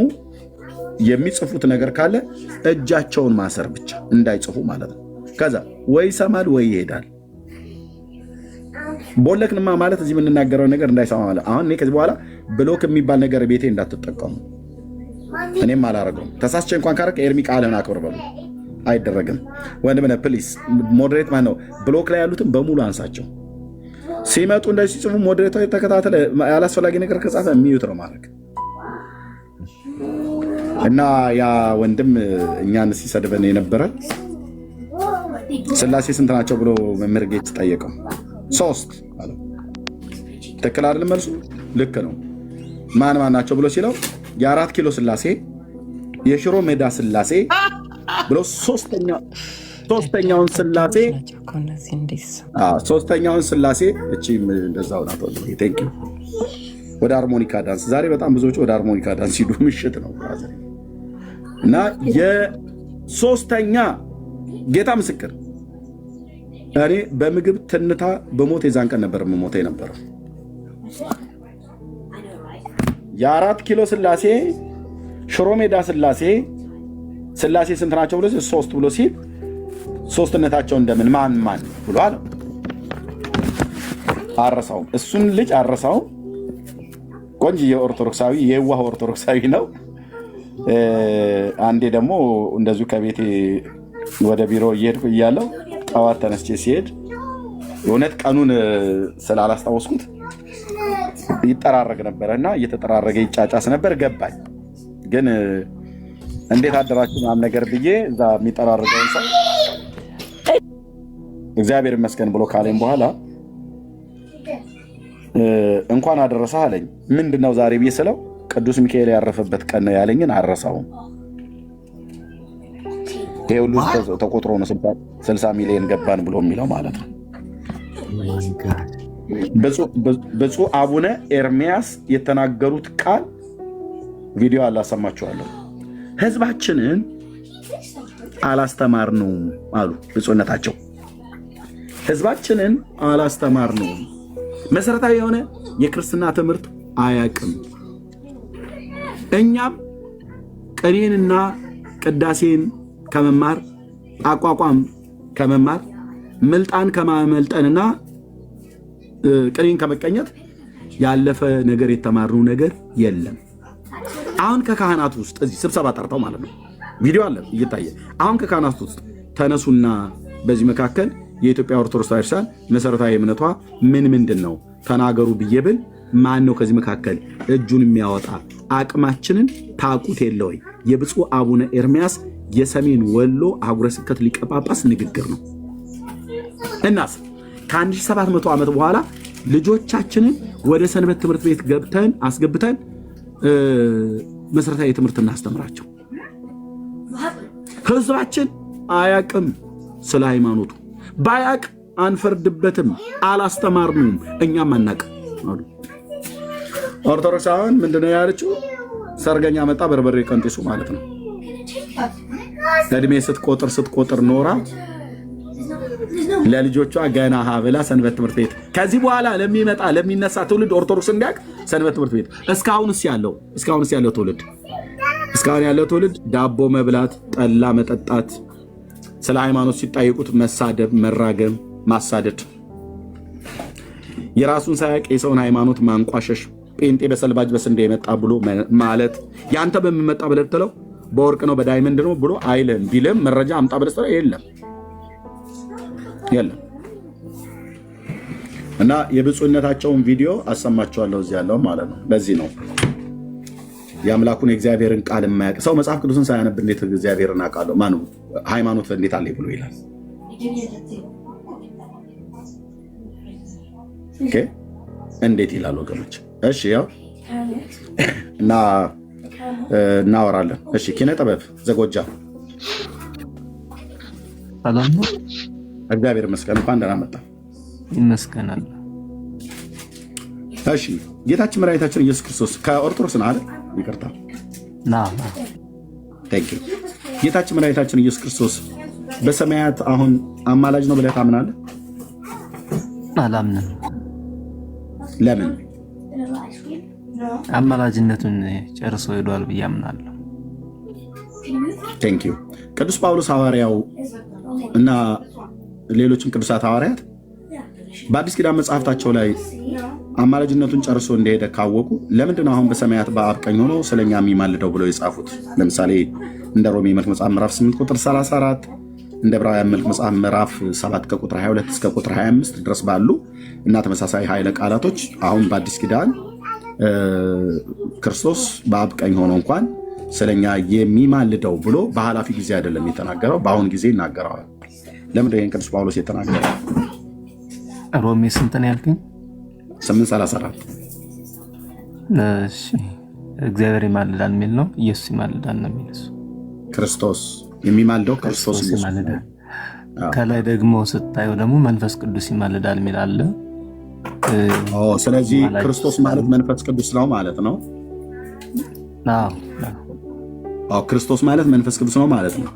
የሚጽፉት ነገር ካለ እጃቸውን ማሰር ብቻ እንዳይጽፉ ማለት ነው። ከዛ ወይ ይሰማል ወይ ይሄዳል። ቦለክንማ ማለት እዚህ የምንናገረው ነገር እንዳይሰማ ማለት። አሁን እኔ ከዚህ በኋላ ብሎክ የሚባል ነገር ቤቴ እንዳትጠቀሙ። እኔም አላረገውም። ተሳስቼ እንኳን ካረክ ኤርሚ ቃልህን አክብር በሉ። አይደረግም። ወንድምነህ ፕሊስ ሞዴሬት ማነው ብሎክ ላይ ያሉትን በሙሉ አንሳቸው። ሲመጡ እንደዚህ ሲጽፉ ሞዴሬት ተከታተለ። ያላስፈላጊ ነገር ከጻፈ ሚዩት ነው ማድረግ እና ያ ወንድም እኛን ሲሰድበን የነበረ ስላሴ ስንት ናቸው ብሎ መምህር ጌት ጠየቀው። 3 አለ። ትክክል አይደለም መልሱ? ልክ ነው። ማን ናቸው ብሎ ሲለው የ4 ኪሎ ስላሴ፣ የሽሮ ሜዳ ስላሴ ብሎ ሶስተኛውን ስላሴ እቺም እንደዛው ናት። ቴንክ ዩ። ወደ ሃርሞኒካ ዳንስ ዛሬ በጣም ብዙዎች ወደ ሃርሞኒካ ዳንስ ሂዱ። ምሽት ነው እና የሶስተኛ ጌታ ምስክር እኔ በምግብ ትንታ በሞት የዛን ቀን ነበር የምሞተ የነበረው። የ4 ኪሎ ስላሴ፣ ሽሮ ሜዳ ስላሴ ስንት ናቸው ብሎ 3 ብሎ ሲል ሶስትነታቸው እንደምን ማን ብሎ አለው። አረሳው። እሱን ልጅ አረሳው። ቆንጆ ኦርቶዶክሳዊ የዋህ ኦርቶዶክሳዊ ነው። አንዴ ደግሞ እንደዚሁ ከቤቴ ወደ ቢሮ እየሄድኩ እያለው ጠዋት ተነስቼ ሲሄድ እውነት ቀኑን ስላላስታወስኩት ይጠራረግ ነበረና እየተጠራረገ ይጫጫስ ነበር። ገባኝ። ግን እንዴት አደራችሁ ምናምን ነገር ብዬ እዛ የሚጠራረገውን ሰው እግዚአብሔር ይመስገን ብሎ ካለኝ በኋላ እንኳን አደረሰህ አለኝ። ምንድነው ዛሬ ብዬ ስለው ቅዱስ ሚካኤል ያረፈበት ቀን ነው ያለኝን አረሳውም። ይሄ ሁሉ ተቆጥሮ ነው 60 ሚሊዮን ገባን ብሎ የሚለው ማለት ነው። ብፁዕ አቡነ ኤርሚያስ የተናገሩት ቃል ቪዲዮ አላሰማችኋለሁ። ህዝባችንን አላስተማርነው አሉ ብፁዕነታቸው። ህዝባችንን አላስተማርነው፣ መሰረታዊ የሆነ የክርስትና ትምህርት አያውቅም። እኛም ቅኔንና ቅዳሴን ከመማር አቋቋም ከመማር ምልጣን ከማመልጠንና ቅኔን ከመቀኘት ያለፈ ነገር የተማርነው ነገር የለም። አሁን ከካህናት ውስጥ እዚህ ስብሰባ ጠርተው ማለት ነው፣ ቪዲዮ አለ እየታየ። አሁን ከካህናት ውስጥ ተነሱና በዚህ መካከል የኢትዮጵያ ኦርቶዶክስ ቤተክርስቲያን መሰረታዊ እምነቷ ምንድን ነው ተናገሩ ብዬ ብል ማን ነው ከዚህ መካከል እጁን የሚያወጣ? አቅማችንን ታውቁት የለ ወይ? የብፁዕ አቡነ ኤርሚያስ የሰሜን ወሎ አህጉረ ስብከት ሊቀ ጳጳስ ንግግር ነው። እናስ ከ1700 ዓመት በኋላ ልጆቻችንን ወደ ሰንበት ትምህርት ቤት ገብተን አስገብተን መሰረታዊ ትምህርት እናስተምራቸው። ህዝባችን አያቅም። ስለ ሃይማኖቱ ባያቅ አንፈርድበትም። አላስተማርንም፣ እኛም አናቅም አሉ። ኦርቶዶክሳውያን ምንድነው ያለችው? ሰርገኛ መጣ በርበሬ ቀንጢሱ ማለት ነው። እድሜ ስትቆጥር ኖራ ለልጆቿ ገና ሀብላ ሰንበት ትምህርት ቤት ከዚህ በኋላ ለሚነሳ ትውልድ ኦርቶዶክስ እንዲያውቅ ሰንበት ትምህርት ቤት እስካሁን ያለው ትውልድ ዳቦ መብላት፣ ጠላ መጠጣት፣ ስለ ሃይማኖት ሲጠይቁት መሳደብ፣ መራገም፣ ማሳደድ፣ የራሱን ሳያውቅ የሰውን ሃይማኖት ማንቋሸሽ፣ ጴንጤ በሰልባጅ በስንዴ የመጣ ብሎ ማለት፣ ያንተ በምመጣ ብለህ ትለው በወርቅ ነው በዳይመንድ ነው ብሎ አይልም። ቢልም መረጃ አምጣ ብለህ የለም የለም። እና የብፁዕነታቸውን ቪዲዮ አሰማቸዋለሁ እዚህ ያለው ማለት ነው። ለዚህ ነው የአምላኩን የእግዚአብሔርን ቃል የማያውቅ ሰው መጽሐፍ ቅዱስን ሳያነብ እንዴት እግዚአብሔርን አውቃለሁ ማኑ ሃይማኖት እንዴት አለ ብሎ ይላል? ኦኬ እንዴት ይላል ወገኖች? እሺ ያው እና እናወራለን። እሺ ኪነ ጥበብ ዘጎጃም ሰላም ነው። እግዚአብሔር ይመስገን። እንኳን ደህና መጣ። ይመስገናል። እሺ ጌታችን መድኃኒታችን ኢየሱስ ክርስቶስ ከኦርቶዶክስ ነው አይደል? ይቅርታ ቴንክ ዩ። ጌታችን መድኃኒታችን ኢየሱስ ክርስቶስ በሰማያት አሁን አማላጅ ነው ብለህ ታምናለህ? አላምንም። ለምን? አማላጅነቱን ጨርሶ ሄዷል ብዬ አምናለሁ። ቴንክ ዩ። ቅዱስ ጳውሎስ ሐዋርያው እና ሌሎችም ቅዱሳት ሐዋርያት በአዲስ ኪዳን መጽሐፍታቸው ላይ አማላጅነቱን ጨርሶ እንደሄደ ካወቁ ለምንድነው አሁን በሰማያት በአብ ቀኝ ሆኖ ስለኛ የሚማልደው ብለው የጻፉት? ለምሳሌ እንደ ሮሜ መልክ መጽሐፍ ምዕራፍ 8 ቁጥር 34 እንደ ዕብራውያን መልክ መጽሐፍ ምዕራፍ 7 ከቁጥር 22 እስከ ቁጥር 25 ድረስ ባሉ እና ተመሳሳይ ኃይለ ቃላቶች አሁን በአዲስ ኪዳን ክርስቶስ በአብ ቀኝ ሆኖ እንኳን ስለኛ የሚማልደው ብሎ በኃላፊ ጊዜ አይደለም የተናገረው፣ በአሁን ጊዜ ይናገረዋል። ለምንድን ነው ይህን ቅዱስ ጳውሎስ የተናገረው? ሮሜ ስንት ነው ያልከኝ? 8:34 እሺ እግዚአብሔር ይማልዳል የሚል ነው። ኢየሱስ ይማልዳል ነው የሚል እሱ። ክርስቶስ የሚማልደው ክርስቶስ ይማልዳል። ከላይ ደግሞ ስታየው ደግሞ መንፈስ ቅዱስ ይማልዳል የሚል አለ። ስለዚህ ክርስቶስ ማለት መንፈስ ቅዱስ ነው ማለት ነው። ክርስቶስ ማለት መንፈስ ቅዱስ ነው ማለት ነው።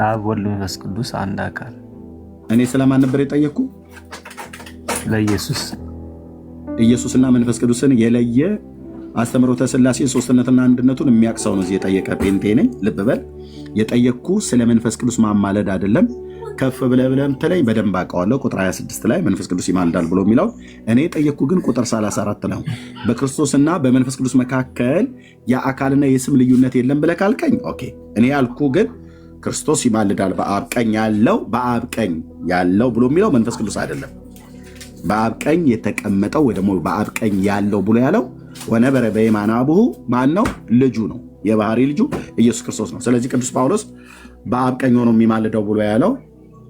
አብ ወልድ መንፈስ ቅዱስ አንድ አካል። እኔ ስለማን ነበር የጠየቅኩ? ለኢየሱስ። ኢየሱስና መንፈስ ቅዱስን የለየ አስተምሮተ ሥላሴ ሶስትነትና አንድነቱን የሚያውቅ ሰው ነው እዚህ የጠየቀ። ጴንጤ ነኝ ልብ በል። የጠየቅኩ ስለ መንፈስ ቅዱስ ማማለድ አይደለም። ከፍ ብለህ ብትለኝ በደንብ አውቀዋለሁ። ቁጥር 26 ላይ መንፈስ ቅዱስ ይማልዳል ብሎ የሚለው እኔ የጠየቅኩ ግን ቁጥር 34 ነው። በክርስቶስና በመንፈስ ቅዱስ መካከል የአካልና የስም ልዩነት የለም ብለህ ካልከኝ ኦኬ። እኔ ያልኩ ግን ክርስቶስ ይማልዳል በአብ ቀኝ ያለው ብሎ የሚለው መንፈስ ቅዱስ አይደለም። በአብ ቀኝ የተቀመጠው ወይ ደግሞ በአብ ቀኝ ያለው ብሎ ያለው ወነበረ በየማነ አቡሁ ማን ነው? ልጁ ነው። የባህሪ ልጁ ኢየሱስ ክርስቶስ ነው። ስለዚህ ቅዱስ ጳውሎስ በአብ ቀኝ ሆኖ የሚማልደው ብሎ ያለው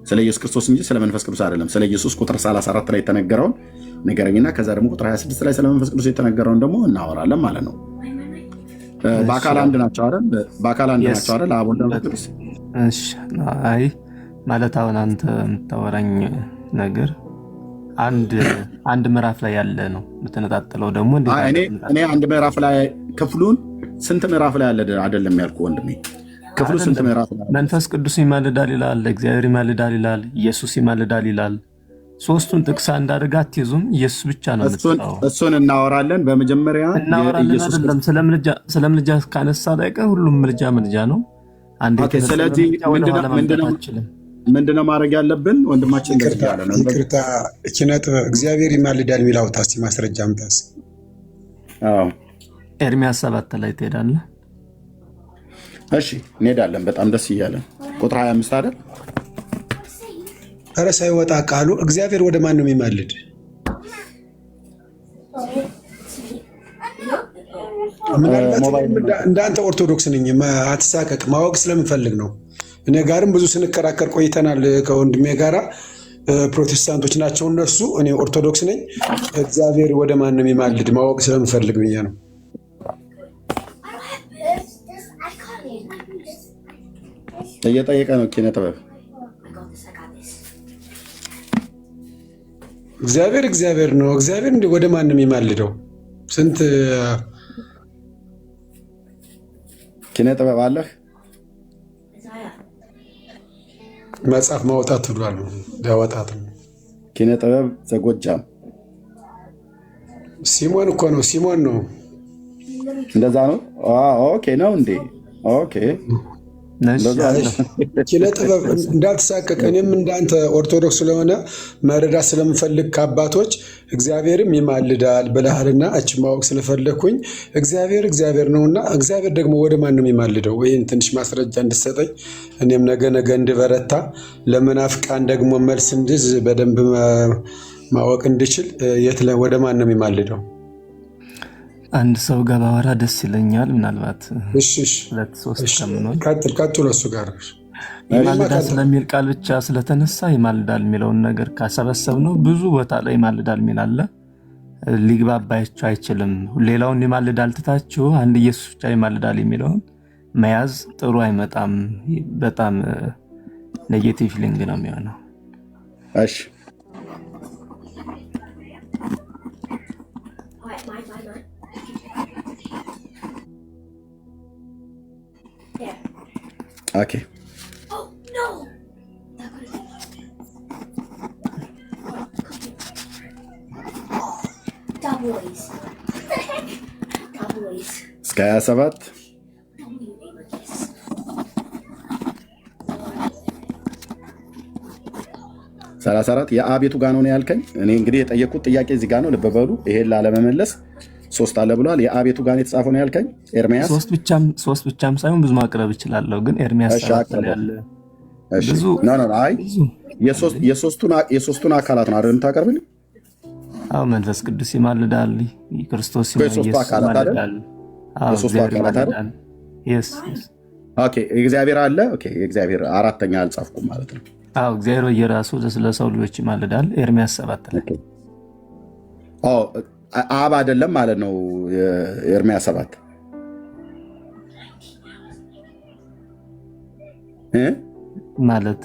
ስለ ኢየሱስ ክርስቶስ እንጂ ስለ መንፈስ ቅዱስ አይደለም። ስለ ኢየሱስ ቁጥር 34 ላይ የተነገረውን ነገረኝና ከዛ ደግሞ ቁጥር 26 ላይ ስለ መንፈስ ቅዱስ የተነገረውን ደግሞ እናወራለን ማለት ነው። በአካል አንድ ናቸው አይደል? በአካል አንድ ናቸው አይደል? አብ ወልድ መንፈስ ቅዱስ። እሺ አይ ማለት አሁን አንተ የምታወራኝ ነገር አንድ ምዕራፍ ላይ ያለ ነው የምትነጣጥለው። ደግሞ እኔ አንድ ምዕራፍ ላይ ክፍሉን ስንት ምዕራፍ ላይ ያለ አይደለም ያልኩ ወንድሜ። ክፍሉ ስንት ምዕራፍ ላይ መንፈስ ቅዱስ ይማልዳል ይላል፣ እግዚአብሔር ይማልዳል ይላል፣ ኢየሱስ ይማልዳል ይላል። ሶስቱን ጥቅስ እንዳደረጋ አትይዙም። ኢየሱስ ብቻ ነው የምትጠራው። እሱን እናወራለን። በመጀመሪያ ኢየሱስ ስለ ምልጃ ካነሳ ላይ ሁሉም ምልጃ ነው። ስለዚህ ምንድነው ማድረግ ያለብን? ወንድማችን ይቅርታ ኪነ ጥበብ እግዚአብሔር ይማልዳል የሚል አውጣ እስኪ ማስረጃ አምጣስ። ኤርምያስ 7 ላይ ትሄዳለህ። እሺ እንሄዳለን። በጣም ደስ እያለን ቁጥር 25 አይደል? ኧረ ሳይወጣ ቃሉ እግዚአብሔር ወደ ማን ነው የሚማልድ? እንዳንተ ኦርቶዶክስ ነኝ አትሳቀቅ። ማወቅ ስለምፈልግ ነው። እኔ ጋርም ብዙ ስንከራከር ቆይተናል ከወንድሜ ጋራ። ፕሮቴስታንቶች ናቸው እነሱ፣ እኔ ኦርቶዶክስ ነኝ። እግዚአብሔር ወደ ማን ነው የሚማልድ ማወቅ ስለምፈልግ ብዬ ነው። እየጠየቀ ነው ኪነ ጥበብ። እግዚአብሔር ነው። እግዚአብሔር ወደ ማን ነው የሚማልደው? ስንት ኪነ ጥበብ አለህ? መጽሐፍ ማውጣት ብሏል። ያወጣት ኪነ ጥበብ ዘጎጃም ሲሞን እኮ ነው። ሲሞን ነው። እንደዛ ነው። ኦኬ ነው እንዴ? ኦኬ ኪነ ጥበብ እንዳትሳቀቅ። እኔም እንዳንተ ኦርቶዶክስ ስለሆነ መረዳት ስለምፈልግ ከአባቶች እግዚአብሔርም ይማልዳል ብለሃልና እች ማወቅ ስለፈለግኩኝ እግዚአብሔር ነውና እግዚአብሔር ደግሞ ወደ ማን ነው የሚማልደው? ወይም ትንሽ ማስረጃ እንድሰጠኝ እኔም ነገ እንድበረታ ለመናፍቃን ደግሞ መልስ እንድዝ በደንብ ማወቅ እንድችል ወደ ማን ነው የሚማልደው? አንድ ሰው ጋር ባወራ ደስ ይለኛል። ምናልባት ሁለት ሶስት ከምኖች ቀጥሎ እሱ ጋር ይማልዳል ስለሚል ቃል ብቻ ስለተነሳ ይማልዳል የሚለውን ነገር ካሰበሰብ ነው ብዙ ቦታ ላይ ይማልዳል የሚል አለ። ሊግባባችሁ አይችልም። ሌላውን ይማልዳል ትታችሁ አንድ ኢየሱስ ብቻ ይማልዳል የሚለውን መያዝ ጥሩ አይመጣም። በጣም ኔጌቲቭ ፊሊንግ ነው የሚሆነው። እሺ ኦኬ እስከ 27 34 የአቤቱ ጋር ነው ያልከኝ። እኔ እንግዲህ የጠየቅኩት ጥያቄ እዚህ ጋር ነው። ልብ በሉ። ይሄን ላለመመለስ 3 አለ ብሏል። የአቤቱ ጋር የተጻፈው ነው ያልከኝ ኤርሚያስ። ሶስት ብቻም ሳይሆን ብዙ ማቅረብ እችላለሁ፣ ግን ኤርሚያስ ያለ ብዙ አይ የሶስቱን አካላት ነው አይደል የምታቀርብልኝ? አዎ መንፈስ ቅዱስ ይማልዳል፣ ክርስቶስ ይማልዳል። የሶስቱ አካላት አይደል? ኦኬ እግዚአብሔር አለ። ኦኬ እግዚአብሔር አራተኛ አልጻፍኩም ማለት ነው። አዎ እግዚአብሔር በየራሱ ለሰው ልጆች ይማልዳል። ኤርሚያስ 7 ላይ አብ አይደለም ማለት ነው። ኤርሚያስ 7 ማለት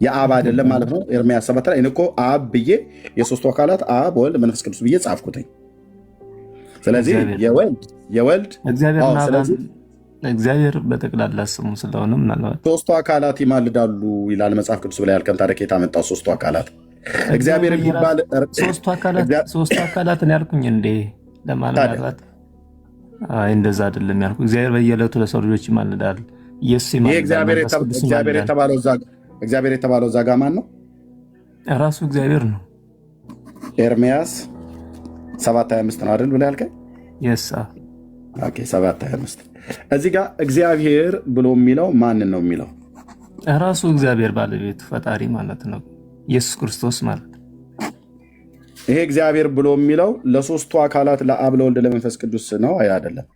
የአብ አይደለም ማለት ነው። ኤርሚያስ 7 ላይ እኮ አብ ብዬ የሶስቱ አካላት አብ፣ ወልድ፣ መንፈስ ቅዱስ ብዬ ጻፍኩትኝ። ስለዚህ የወልድ እግዚአብሔር በጠቅላላ ስሙ ስለሆነ ምናልባት ሶስቱ አካላት ይማልዳሉ ይላል መጽሐፍ ቅዱስ ብላ ያልከን ታሪክ የታመጣው ሶስቱ አካላት እግዚአብሔር የሚባል ሶስቱ አካላት ነው ያልኩኝ እንዴ? ለማለት እንደዛ አይደለም ያልኩ። እግዚአብሔር በየዕለቱ ለሰው ልጆች ይማልዳል። ኢየሱስ ይማልዳል። እግዚአብሔር የተባለው እዛ ጋ ማን ነው? ራሱ እግዚአብሔር ነው። ኤርሚያስ 7:25 ነው አይደል ብላ ያልከኝ? ኦኬ 7:25 እዚህ ጋር እግዚአብሔር ብሎ የሚለው ማንን ነው የሚለው? ራሱ እግዚአብሔር ባለቤቱ ፈጣሪ ማለት ነው፣ ኢየሱስ ክርስቶስ ማለት። ይሄ እግዚአብሔር ብሎ የሚለው ለሶስቱ አካላት ለአብ፣ ለወልድ፣ ለመንፈስ ቅዱስ ነው አይደለም?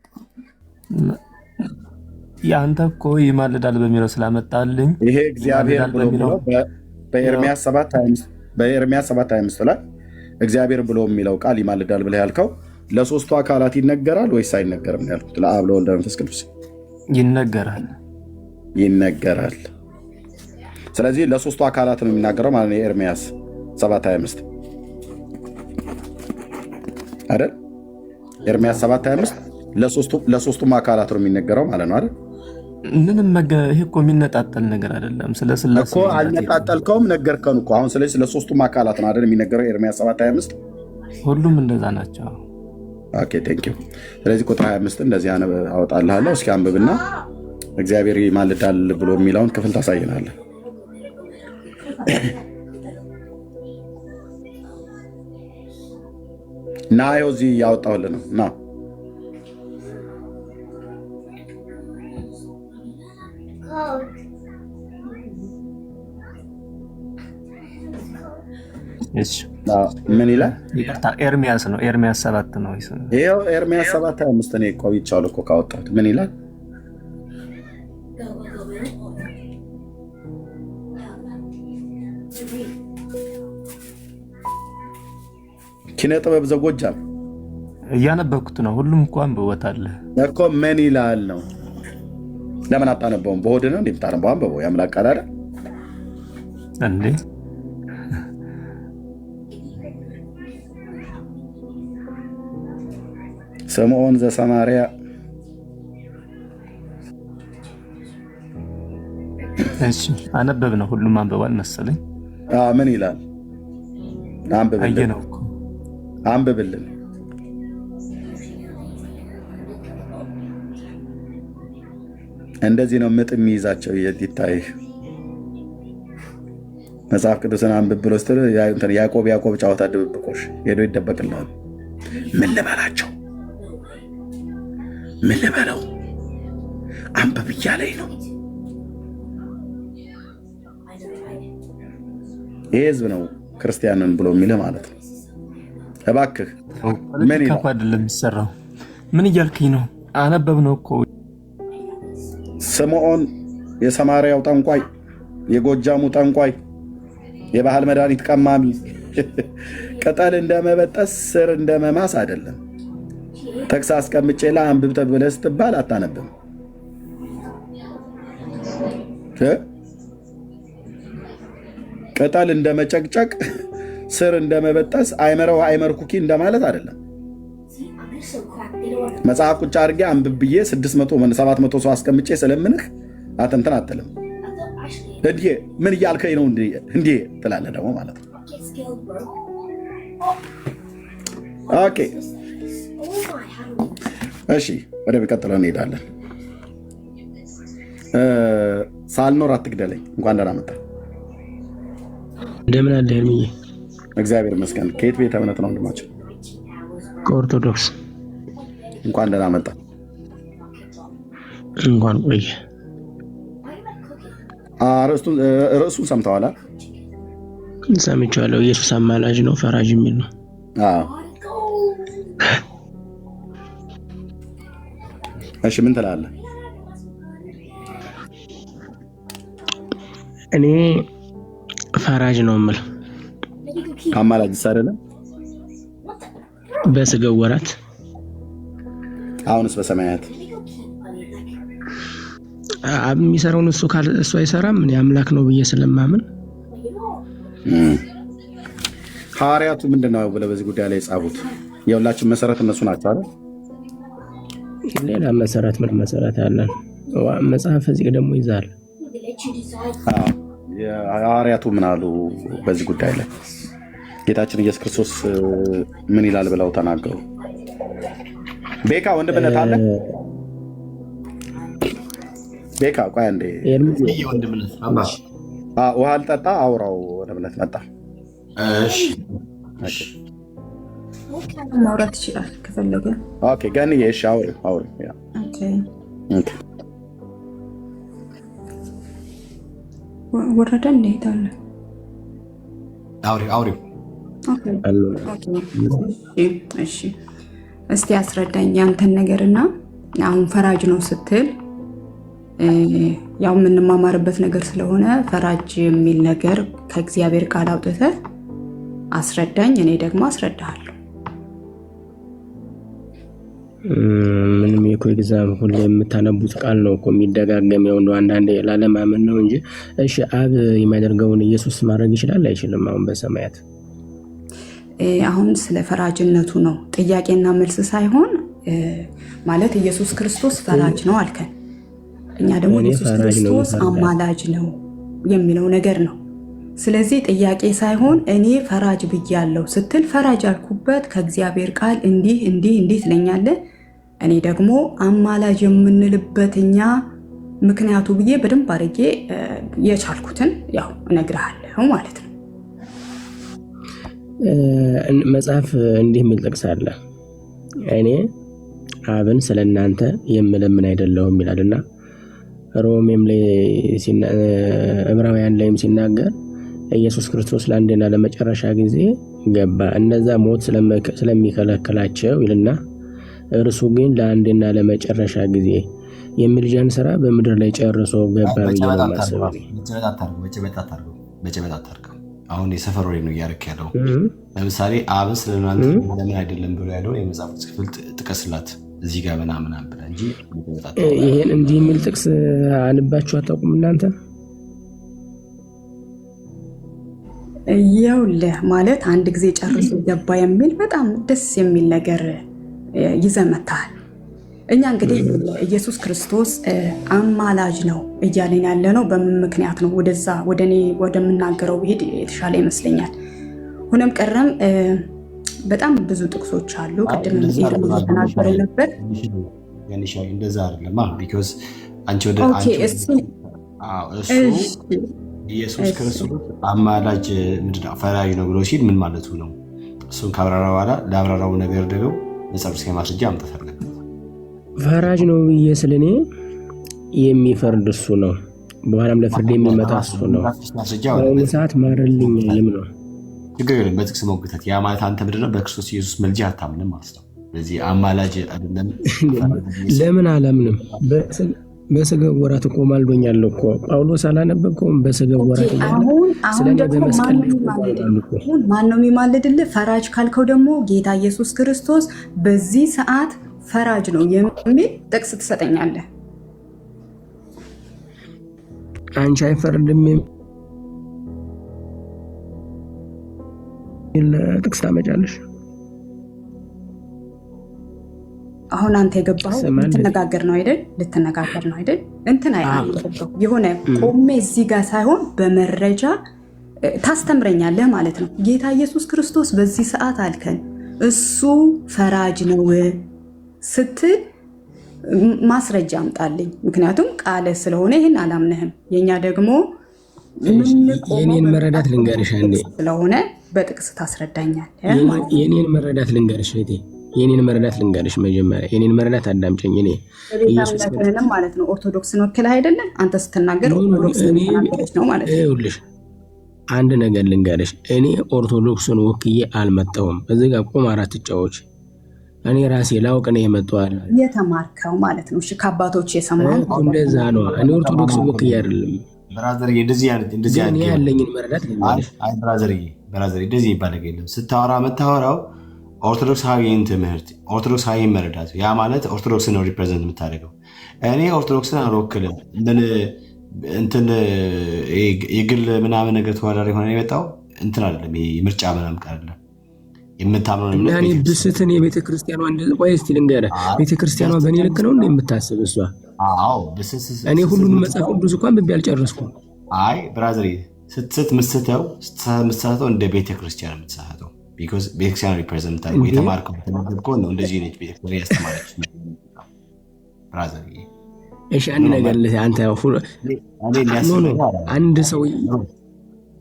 ያንተ እኮ ይማልዳል በሚለው ስላመጣልኝ ይሄ እግዚአብሔር ብሎ የሚለው በኤርሚያስ 7:25 ላይ እግዚአብሔር ብሎ የሚለው ቃል ይማልዳል ብለህ ያልከው ለሶስቱ አካላት ይነገራል ወይስ አይነገርም ያልኩት? ለአብ፣ ለወልድ፣ ለመንፈስ ቅዱስ ይነገራል። ስለዚህ ለሶስቱ አካላት ነው የሚናገረው ማለት ነው። ኤርሚያስ 7:25 አይደል? ኤርሚያስ 7:25 ለሶስቱም አካላት ነው የሚነገረው ማለት ነው አይደል? ምንም ይሄ እኮ የሚነጣጠል ነገር አይደለም። ስለ ስላሴ እኮ አልነጣጠልከውም፣ ነገርከን እኮ። አሁን ስለዚህ ለሶስቱም አካላት ነው አይደል የሚነገረው ኤርሚያስ 7:25? ሁሉም እንደዛ ናቸው። ኦኬ ቴንክ ዩ። ስለዚህ ቁጥር 25 እንደዚህ አወጣልሃለሁ። እስኪ አንብብና እግዚአብሔር ይማልዳል ብሎ የሚለውን ክፍል ታሳየናለህ። እና ይኸው እዚህ ያወጣሁልህ ነው እና ምን ይላል? ኤርሚያስ ነው። ኤርሚያስ 7 ነው። ይኸው ኤርሚያስ 7:25 እኔ ቆይቻለሁ እኮ ካወጣሁት። ምን ይላል? ኪነ ጥበብ ዘጎጃም እያነበብኩት ነው። ሁሉም እኮ አንብቦታል እኮ። ምን ይላል ነው? ለምን አታነበውም? በሆድ ነው እንደምታነበው። አንብበው። ያምላክ ቃል አይደል እንዴ? ስምዖን ዘሰማርያ እሺ፣ አነበብ ነው። ሁሉም አንብቧል መሰለኝ። ምን ይላል? አንብብልን፣ አንብብልን። እንደዚህ ነው ምጥ የሚይዛቸው። ይታይ መጽሐፍ ቅዱስን አንብብ ብሎ ስትል ያዕቆብ ጨዋታ ድብብቆሽ ሄዶ ይደበቅልናል። ምን ልበላቸው? ምን ልበለው? አንብብ እያለኝ ነው። ይህ ህዝብ ነው ክርስቲያንን ብሎ የሚልህ ማለት ነው። እባክህ ምን ይላል? አይደለም የሚሰራው። ምን እያልክኝ ነው? አነበብነው እኮ ስምዖን የሰማርያው ጠንቋይ፣ የጎጃሙ ጠንቋይ፣ የባህል መድኃኒት ቀማሚ ቅጠል እንደመበጠስ ስር እንደመማስ አይደለም። ጥቅስ አስቀምጬ አንብብ ተብለህ ስትባል አታነብም። ቅጠል እንደመጨቅጨቅ ስር እንደመበጠስ አይመርኩኪ እንደማለት አይደለም። መጽሐፍ ቁጭ አድርጌ አንብብ ብዬ 600 700 ሰው አስቀምጬ ስለምንህ አትንትን አትልም። እንዲህ ምን እያልከኝ ነው እንዲህ ትላለህ ደግሞ ማለት ነው። ኦኬ እሺ፣ ወደ ሚቀጥለው እንሄዳለን። ሳልኖር አትግደለኝ። እንኳን ደህና መጣ። እንደምን አለ ሄርምዬ? እግዚአብሔር ይመስገን። ከየት ቤተ እምነት ነው ወንድማችን? ከኦርቶዶክስ። እንኳን ደህና መጣ። እንኳን ቆየ። ርዕሱን ሰምተዋል? ሰምቼዋለሁ። ኢየሱስ አማላጅ ነው ፈራጅ የሚል ነው። እሺ ምን ትላለህ? እኔ ፈራጅ ነው የምል። አማላጅ አይደለም? በስጋው ወራት። አሁንስ በሰማያት አብ የሚሰራውን እሱ አይሰራም። እኔ አምላክ ነው ብዬ ስለማምን ሐዋርያቱ ምንድነው ብለው በዚህ ጉዳይ ላይ የጻፉት? የሁላችን መሰረት እነሱ ናቸው አይደል? ሌላ መሰረት ምን መሰረት አለን? መጽሐፍ እዚህ ደግሞ ይዛል። የሐዋርያቱ ምን አሉ በዚህ ጉዳይ ላይ? ጌታችን ኢየሱስ ክርስቶስ ምን ይላል ብለው ተናገሩ? ቤካ ወንድምነት አለ? ቤካ ቆይ አንዴ ውሃ ልጠጣ አውራው ወንድምነት መጣ። እሺ ማውራት ይችላል ከፈለገ። ኦኬ ገንዬ እሺ አውሪ ያ ኦኬ ወረደ እንሄዳለ። አውሪ እሺ እስቲ አስረዳኝ ያንተን ነገርና አሁን ፈራጅ ነው ስትል ያው የምንማማርበት ነገር ስለሆነ ፈራጅ የሚል ነገር ከእግዚአብሔር ቃል አውጥተህ አስረዳኝ፣ እኔ ደግሞ አስረዳሃለሁ። ምንም እኮ ኤግዛም ሁሌ የምታነቡት ቃል ነው እኮ የሚደጋገም ያው ነው አንዳንዴ ላለማመን ነው እንጂ። እሺ አብ የሚያደርገውን ኢየሱስ ማድረግ ይችላል አይችልም? አሁን በሰማያት አሁን ስለ ፈራጅነቱ ነው ጥያቄና መልስ ሳይሆን ማለት ኢየሱስ ክርስቶስ ፈራጅ ነው አልከን፣ እኛ ደግሞ ኢየሱስ ክርስቶስ አማላጅ ነው የሚለው ነገር ነው። ስለዚህ ጥያቄ ሳይሆን እኔ ፈራጅ ብያለሁ ስትል ፈራጅ ያልኩበት ከእግዚአብሔር ቃል እንዲህ እንዲህ እንዲህ ትለኛለህ፣ እኔ ደግሞ አማላጅ የምንልበት እኛ ምክንያቱ ብዬ በደንብ አድርጌ የቻልኩትን ያው እነግርሃለሁ ማለት ነው። መጽሐፍ እንዲህ የሚል ጥቅስ አለ፣ እኔ አብን ስለእናንተ የምለምን አይደለሁም ይላልና ሮሜም ላይ ዕብራውያን ላይም ሲናገር ኢየሱስ ክርስቶስ ለአንድና ለመጨረሻ ጊዜ ገባ፣ እነዛ ሞት ስለሚከለክላቸው ይልና እርሱ ግን ለአንድና ለመጨረሻ ጊዜ የሚልጃን ስራ በምድር ላይ ጨርሶ ገባ ብዬ ነው የማስበው። አሁን የሰፈር ወሬ ነው እያደረክ ያለው። ለምሳሌ አብን ስለናንተ ለምን አይደለም ብሎ ያለውን የመጽሐፍ ክፍል ጥቀስላት እዚህ ጋር ምናምን ብለህ እንጂ ይሄን እንዲህ የሚል ጥቅስ አንባችሁ አታውቁም እናንተ? ይኸውልህ ማለት አንድ ጊዜ ጨርሶ ገባ የሚል በጣም ደስ የሚል ነገር ይዘህ መጥተሃል። እኛ እንግዲህ ኢየሱስ ክርስቶስ አማላጅ ነው እያለን ያለ ነው። በምን ምክንያት ነው? ወደዛ ወደኔ ወደምናገረው ብሄድ የተሻለ ይመስለኛል። ሆነም ቀረም በጣም ብዙ ጥቅሶች አሉ። ቅድም ተናገረው ነበር። እንደዛ አይደለም ቢኮዝ አንቺ ወደ እሱ ኢየሱስ ክርስቶስ አማላጅ ምንድነው ፈራጅ ነው ብሎ ሲል ምን ማለቱ ነው? እሱን ካብራራ በኋላ ለአብራራው ነገር ደግሞ መጽሐፍ እስከ ማስረጃ አምጣት አለበት። ፈራጅ ነው ብዬ ስለኔ የሚፈርድ እሱ ነው፣ በኋላም ለፍርድ የሚመጣ እሱ ነው። በአሁኑ ሰዓት ማረልኝ አይልም ነው። ችግር የለም በጥቅስ መውገተት። ያ ማለት አንተ ምንድነው በክርስቶስ ኢየሱስ መልጃ አታምንም ማለት ነው። ስለዚህ አማላጅ አይደለም። ለምን አላምንም? በስጋ ወራት እኮ ማልዶኛል እኮ ጳውሎስ አላነበብከውም? በስጋ ወራት ስለኔ በመስቀል ማን ነው የሚማልድልህ? ፈራጅ ካልከው ደግሞ ጌታ ኢየሱስ ክርስቶስ በዚህ ሰዓት ፈራጅ ነው የሚል ጥቅስ ትሰጠኛለህ። አንቺ አይፈርድም ጥቅስ ታመጫለሽ። አሁን አንተ የገባው ልትነጋገር ነው አይደል? ልትነጋገር ነው አይደል? እንትን አይደለም የሆነ ቆሜ እዚህ ጋር ሳይሆን በመረጃ ታስተምረኛለህ ማለት ነው። ጌታ ኢየሱስ ክርስቶስ በዚህ ሰዓት አልከን እሱ ፈራጅ ነው ስትል ማስረጃ አምጣልኝ። ምክንያቱም ቃል ስለሆነ ይህን አላምንህም። የኛ ደግሞ የኔን መረዳት ልንገርሽ አንዴ ስለሆነ በጥቅስ ታስረዳኛለህ። የኔን መረዳት ልንገርሽ እህቴ፣ የኔን መረዳት ልንገርሽ። መጀመሪያ የኔን መረዳት አዳምጪኝ። እኔ ኢየሱስ ክርስቶስ ማለት ነው ኦርቶዶክስን ወክለህ አይደለም አንተ ስትናገር ኦርቶዶክስን ነው ማለት ነው። ይኸውልሽ አንድ ነገር ልንገርሽ፣ እኔ ኦርቶዶክስን ወክዬ አልመጣሁም። እዚህ ጋር ቁም አራት ትጫዎች እኔ ራሴ ላውቅ ነው የመጣው የተማርከው ማለት ነው። እሺ ከአባቶች የሰማው እንደዛ ነው። እኔ ኦርቶዶክስ ወክዬ አይደለም ብራዘር። እንደዚህ ያለኝን መረዳት ልንገርሽ። አይ ብራዘር እንደዚህ ይባል የለም። ስታወራ መታወራው ኦርቶዶክሳዊን ትምህርት ኦርቶዶክሳዊን መረዳት፣ ያ ማለት ኦርቶዶክስን ነው ሪፕሬዘንት የምታደርገው። እኔ ኦርቶዶክስን አልወክልም። እንትን የግል ምናምን ነገር ተዋዳሪ ሆነ የመጣው እንትን አይደለም። ይሄ ምርጫ ምናምን አይደለም። የምታምነው እና እኔ ብስትን የቤተ ክርስቲያኗ ቆይ እስቲ ልንገርህ፣ ቤተ ክርስቲያኗ በእኔ ልክ ነው እንደ የምታስብ እሷ? አዎ እኔ ሁሉንም መጽሐፍ ቅዱስ እንኳን ብቤ አልጨረስኩም። አይ ብራዘር ስትምስተው እንደ ቤተ ክርስቲያን የምትሳተው ቢኮዝ ቤተክርስቲያን ሪፕሬዘንት ታደርገው የተማርከው ተመልከው ነው። እንደዚህ ነች ቤተክርስቲያን ያስተማረች ብራዘር። እሺ አንድ ነገር አንተ አንድ ሰው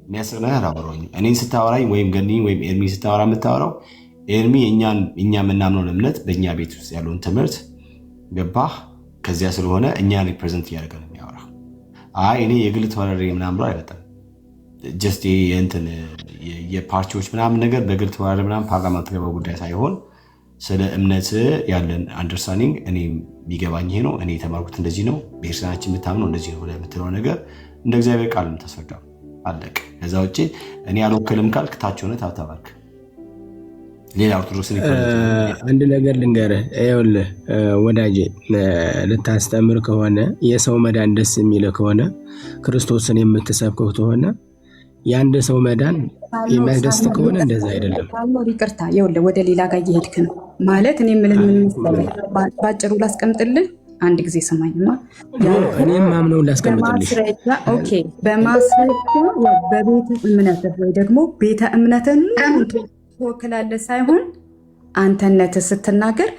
የሚያስብ ነገር አወራኝ። እኔን ስታወራኝ ወይም ገኒ ወይም ኤርሚ ስታወራ የምታወራው ኤርሚ እኛ የምናምነውን እምነት በእኛ ቤት ውስጥ ያለውን ትምህርት ገባህ? ከዚያ ስለሆነ እኛን ሪፕሬዘንት እያደረገ ነው የሚያወራ። አይ እኔ የግል ተወዳዳሪ ምናምን ብሎ አይመጣም። ጀስት እንትን የፓርቲዎች ምናምን ነገር በግል ተወዳዳሪ ምናምን ፓርላማ ተገባ ጉዳይ ሳይሆን ስለ እምነት ያለን አንደርስታንዲንግ እኔ የሚገባኝ ይሄ ነው፣ እኔ የተማርኩት እንደዚህ ነው፣ ቤተክርስቲያናችን የምታምነው እንደዚህ ነው የምትለው ነገር እንደ እግዚአብሔር ቃል የምታስረዳው አለቅ። ከዛ ውጭ እኔ አልወክልም ካልክ ታች ሆነ ታብታባልክ። ሌላ ኦርቶዶክስን አንድ ነገር ልንገርህ፣ ይኸውልህ ወዳጄ፣ ልታስተምር ከሆነ የሰው መዳን ደስ የሚል ከሆነ ክርስቶስን የምትሰብከው ከሆነ የአንድ ሰው መዳን የሚያስደስት ከሆነ እንደዛ አይደለም። ይቅርታ፣ ይኸውልህ ወደ ሌላ ጋር እየሄድክ ነው ማለት እኔ ምን ባጭሩ ላስቀምጥልህ። አንድ ጊዜ ሰማኝማ። እኔም ማምነውን ላስቀምጥልሽ። ኦኬ፣ በማስረጃ በቤተ እምነትህ ወይ ደግሞ ቤተ እምነትን ትወክላለህ ሳይሆን አንተነትህ ስትናገር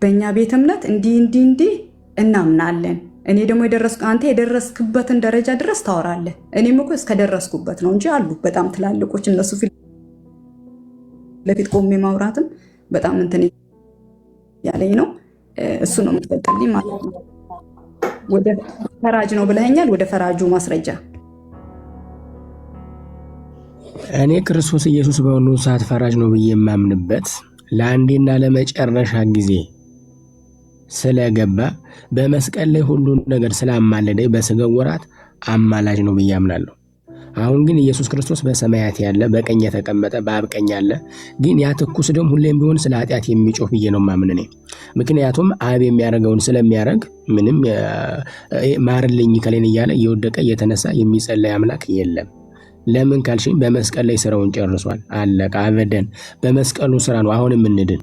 በእኛ ቤተ እምነት እንዲህ እናምናለን። እኔ ደግሞ አንተ የደረስክበትን ደረጃ ድረስ ታወራለህ። እኔም እኮ እስከደረስኩበት ነው እንጂ አሉ በጣም ትላልቆች እነሱ ፊት ለፊት ቆሜ ማውራትም በጣም እንትን ያለኝ ነው። እሱ ነው የምትበልጥልኝ ማለት ነው። ወደ ፈራጅ ነው ብለኸኛል። ወደ ፈራጁ ማስረጃ እኔ ክርስቶስ ኢየሱስ በሆኑ ሰዓት ፈራጅ ነው ብዬ የማምንበት ለአንዴና ለመጨረሻ ጊዜ ስለገባ በመስቀል ላይ ሁሉን ነገር ስላማለደ በስጋው ወራት አማላጅ ነው ብዬ አምናለሁ። አሁን ግን ኢየሱስ ክርስቶስ በሰማያት ያለ በቀኝ የተቀመጠ በአብ ቀኝ ያለ፣ ግን ያ ትኩስ ደም ሁሌም ቢሆን ስለ ኃጢአት የሚጮህ ብዬ ነው ማምን እኔ። ምክንያቱም አብ የሚያደርገውን ስለሚያደርግ ምንም ማርልኝ ከሌን እያለ እየወደቀ እየተነሳ የሚጸለይ አምላክ የለም። ለምን ካልሽኝ በመስቀል ላይ ስራውን ጨርሷል። አለቀ። አበደን። በመስቀሉ ስራ ነው አሁን የምንድን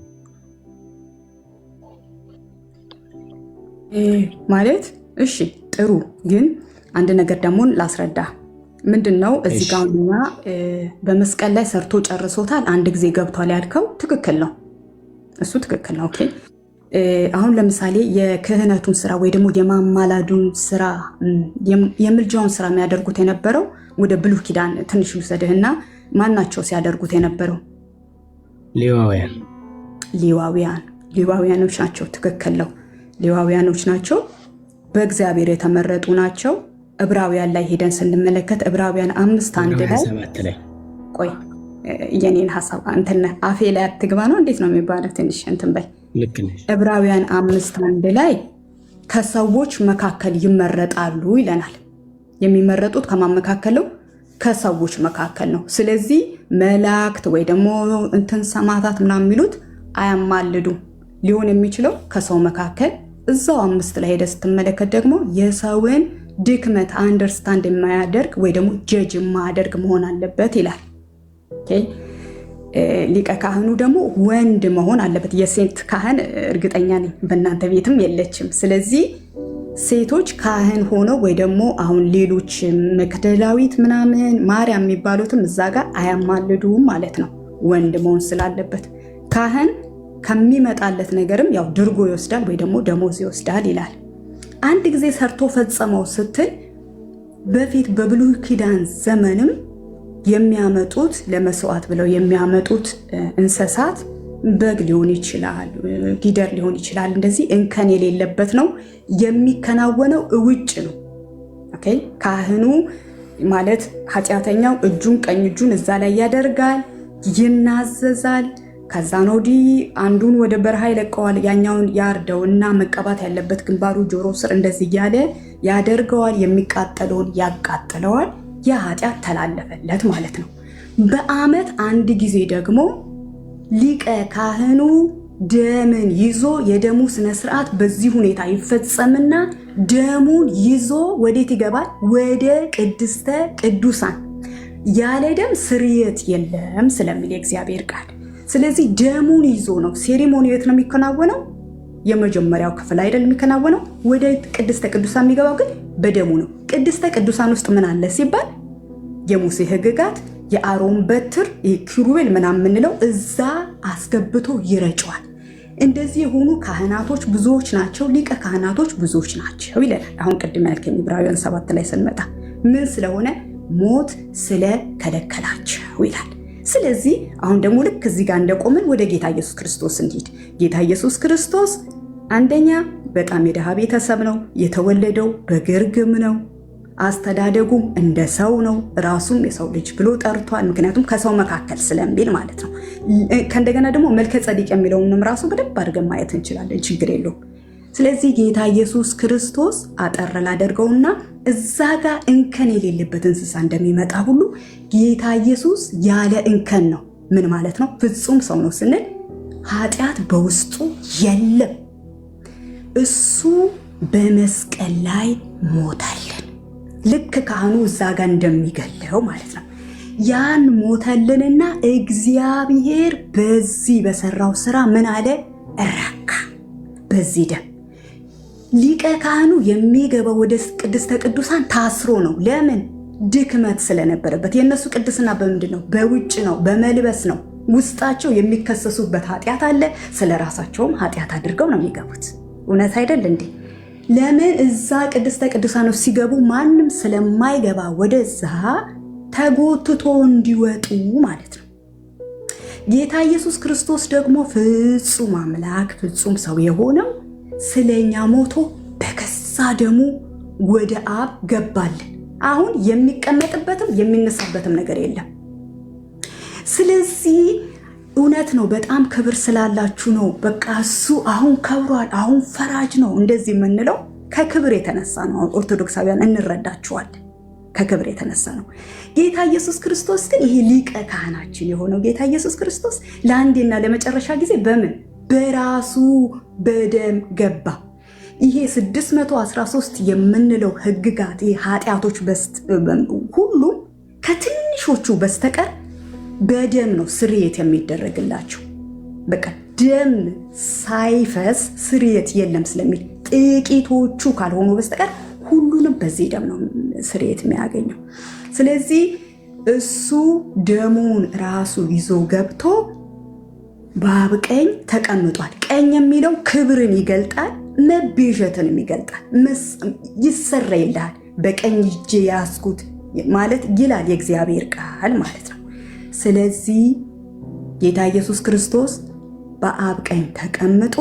ማለት። እሺ ጥሩ። ግን አንድ ነገር ደግሞ ላስረዳ። ምንድነው እዚህ ጋር እኛ በመስቀል ላይ ሰርቶ ጨርሶታል፣ አንድ ጊዜ ገብቷል ያልከው ትክክል ነው። እሱ ትክክል ነው። ኦኬ። አሁን ለምሳሌ የክህነቱን ስራ ወይ ደግሞ የማማላዱን ስራ የምልጃውን ስራ የሚያደርጉት የነበረው ወደ ብሉይ ኪዳን ትንሽ ውሰድህና ማናቸው ሲያደርጉት የነበረው? ሌዋውያኖች ናቸው። ትክክል ነው። ሌዋውያኖች ናቸው። በእግዚአብሔር የተመረጡ ናቸው። ዕብራውያን ላይ ሄደን ስንመለከት ዕብራውያን 5:1 ላይ ቆይ የኔን ሐሳብ አንተና አፌ ላይ አትግባ ነው እንዴት ነው የሚባለው? ትንሽ እንትን በይ። ዕብራውያን 5:1 ላይ ከሰዎች መካከል ይመረጣሉ ይለናል። የሚመረጡት ከማን መካከል ነው? ከሰዎች መካከል ነው። ስለዚህ መላእክት ወይ ደግሞ እንትን ሰማዕታት ምናምን የሚሉት አያማልዱም። ሊሆን የሚችለው ከሰው መካከል እዛው 5 ላይ ሄደ ስትመለከት ደግሞ የሰውን ድክመት አንደርስታንድ የማያደርግ ወይ ደግሞ ጀጅ የማያደርግ መሆን አለበት ይላል። ሊቀ ካህኑ ደግሞ ወንድ መሆን አለበት። የሴት ካህን እርግጠኛ ነኝ በእናንተ ቤትም የለችም። ስለዚህ ሴቶች ካህን ሆነው ወይ ደግሞ አሁን ሌሎች መክደላዊት ምናምን ማርያም የሚባሉትም እዛ ጋር አያማልዱም ማለት ነው፣ ወንድ መሆን ስላለበት። ካህን ከሚመጣለት ነገርም ያው ድርጎ ይወስዳል ወይ ደግሞ ደሞዝ ይወስዳል ይላል። አንድ ጊዜ ሰርቶ ፈጸመው ስትል በፊት በብሉይ ኪዳን ዘመንም የሚያመጡት ለመስዋዕት ብለው የሚያመጡት እንስሳት በግ ሊሆን ይችላል፣ ጊደር ሊሆን ይችላል። እንደዚህ እንከን የሌለበት ነው። የሚከናወነው ውጭ ነው። ኦኬ ካህኑ ማለት ኃጢአተኛው እጁን ቀኝ እጁን እዛ ላይ ያደርጋል፣ ይናዘዛል። ከዛ ነው አንዱን ወደ በረሃ ይለቀዋል፣ ያኛውን ያርደው እና መቀባት ያለበት ግንባሩ ጆሮ ስር እንደዚህ እያለ ያደርገዋል። የሚቃጠለውን ያቃጥለዋል። ያ ኃጢአት ተላለፈለት ማለት ነው። በዓመት አንድ ጊዜ ደግሞ ሊቀ ካህኑ ደምን ይዞ የደሙ ስነ ስርዓት በዚህ ሁኔታ ይፈጸምና ደሙን ይዞ ወዴት ይገባል? ወደ ቅድስተ ቅዱሳን። ያለ ደም ስርየት የለም ስለሚል የእግዚአብሔር ቃል። ስለዚህ ደሙን ይዞ ነው ሴሪሞኒው የት ነው የሚከናወነው? የመጀመሪያው ክፍል አይደል የሚከናወነው? ወደ ቅድስተ ቅዱሳን የሚገባው ግን በደሙ ነው። ቅድስተ ቅዱሳን ውስጥ ምን አለ ሲባል የሙሴ ሕግጋት፣ የአሮን በትር፣ ኪሩቤል ምናምን የምንለው እዛ አስገብቶ ይረጨዋል። እንደዚህ የሆኑ ካህናቶች ብዙዎች ናቸው፣ ሊቀ ካህናቶች ብዙዎች ናቸው ይለናል። አሁን ቅድም ያልከኝ ዕብራውያን 7 ላይ ስንመጣ ምን ስለሆነ ሞት ስለከለከላቸው ይላል። ስለዚህ አሁን ደግሞ ልክ እዚህ ጋር እንደቆምን ወደ ጌታ ኢየሱስ ክርስቶስ እንሂድ። ጌታ ኢየሱስ ክርስቶስ አንደኛ በጣም የድሃ ቤተሰብ ነው የተወለደው፣ በግርግም ነው። አስተዳደጉም እንደ ሰው ነው። ራሱም የሰው ልጅ ብሎ ጠርቷል፣ ምክንያቱም ከሰው መካከል ስለሚል ማለት ነው። ከእንደገና ደግሞ መልከ ጸዲቅ የሚለውንም ራሱ በደንብ አድርገን ማየት እንችላለን፣ ችግር የለውም። ስለዚህ ጌታ ኢየሱስ ክርስቶስ አጠር ላደርገውና እዛ ጋር እንከን የሌለበት እንስሳ እንደሚመጣ ሁሉ ጌታ ኢየሱስ ያለ እንከን ነው። ምን ማለት ነው? ፍጹም ሰው ነው ስንል ኃጢአት በውስጡ የለም። እሱ በመስቀል ላይ ሞተልን፣ ልክ ካህኑ እዛ ጋር እንደሚገለው ማለት ነው። ያን ሞተልንና እግዚአብሔር በዚህ በሰራው ስራ ምን አለ? ረካ። በዚህ ደም ሊቀ ካህኑ የሚገባው ወደ ቅድስተ ቅዱሳን ታስሮ ነው። ለምን? ድክመት ስለነበረበት። የእነሱ ቅድስና በምንድን ነው? በውጭ ነው፣ በመልበስ ነው። ውስጣቸው የሚከሰሱበት ኃጢአት አለ። ስለ ራሳቸውም ኃጢአት አድርገው ነው የሚገቡት። እውነት አይደል እንዴ? ለምን? እዛ ቅድስተ ቅዱሳን ሲገቡ ማንም ስለማይገባ ወደዛ ተጎትቶ እንዲወጡ ማለት ነው። ጌታ ኢየሱስ ክርስቶስ ደግሞ ፍጹም አምላክ ፍጹም ሰው የሆነው ስለኛ ሞቶ በገዛ ደሙ ወደ አብ ገባልን። አሁን የሚቀመጥበትም የሚነሳበትም ነገር የለም። ስለዚህ እውነት ነው፣ በጣም ክብር ስላላችሁ ነው። በቃ እሱ አሁን ከብሯል፣ አሁን ፈራጅ ነው እንደዚህ የምንለው ከክብር የተነሳ ነው። ኦርቶዶክሳውያን እንረዳችኋለን፣ ከክብር የተነሳ ነው። ጌታ ኢየሱስ ክርስቶስ ግን ይሄ ሊቀ ካህናችን የሆነው ጌታ ኢየሱስ ክርስቶስ ለአንዴና ለመጨረሻ ጊዜ በምን በራሱ በደም ገባ። ይሄ 613 የምንለው ህግጋት ኃጢአቶች ሁሉም ከትንሾቹ በስተቀር በደም ነው ስርየት የሚደረግላቸው። በቃ ደም ሳይፈስ ስርየት የለም ስለሚል ጥቂቶቹ ካልሆኑ በስተቀር ሁሉንም በዚህ ደም ነው ስርየት የሚያገኘው። ስለዚህ እሱ ደሙን ራሱ ይዞ ገብቶ በአብ ቀኝ ተቀምጧል። ቀኝ የሚለው ክብርን ይገልጣል፣ መቤዠትንም ይገልጣል። ይሰረይልሃል በቀኝ እጄ ያስኩት ማለት ይላል የእግዚአብሔር ቃል ማለት ነው። ስለዚህ ጌታ ኢየሱስ ክርስቶስ በአብ ቀኝ ተቀምጦ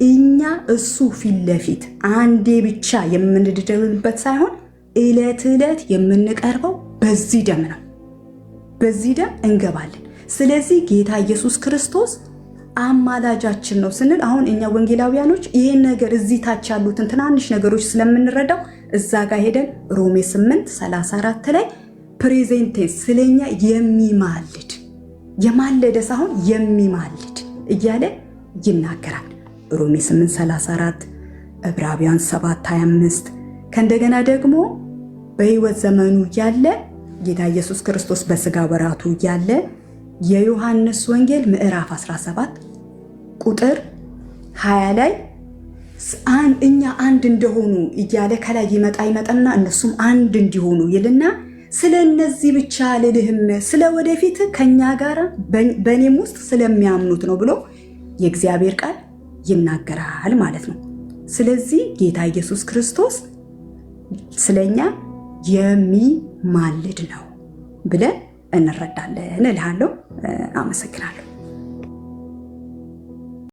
እኛ እሱ ፊት ለፊት አንዴ ብቻ የምንድደርበት ሳይሆን ዕለት ዕለት የምንቀርበው በዚህ ደም ነው። በዚህ ደም እንገባለን። ስለዚህ ጌታ ኢየሱስ ክርስቶስ አማላጃችን ነው ስንል አሁን እኛ ወንጌላውያኖች ይሄን ነገር እዚህ ታች ያሉትን ትናንሽ ነገሮች ስለምንረዳው እዛ ጋር ሄደን ሮሜ 8:34 ላይ ፕሬዘንቴንስ ስለኛ የሚማልድ የማለደ ሳይሆን የሚማልድ እያለ ይናገራል። ሮሜ 8:34 ዕብራውያን 7:25 ከእንደገና ደግሞ በሕይወት ዘመኑ ያለ ጌታ ኢየሱስ ክርስቶስ በሥጋ ወራቱ ያለ የዮሐንስ ወንጌል ምዕራፍ 17 ቁጥር 20 ላይ እኛ አንድ እንደሆኑ እያለ ከላይ ይመጣና እነሱም አንድ እንዲሆኑ ይልና ስለ እነዚህ ብቻ ልልህም ስለ ወደፊት ከኛ ጋር በእኔም ውስጥ ስለሚያምኑት ነው ብሎ የእግዚአብሔር ቃል ይናገራል ማለት ነው። ስለዚህ ጌታ ኢየሱስ ክርስቶስ ስለኛ የሚማልድ ነው ብለን እንረዳለን እልሃለሁ። አመሰግናለሁ።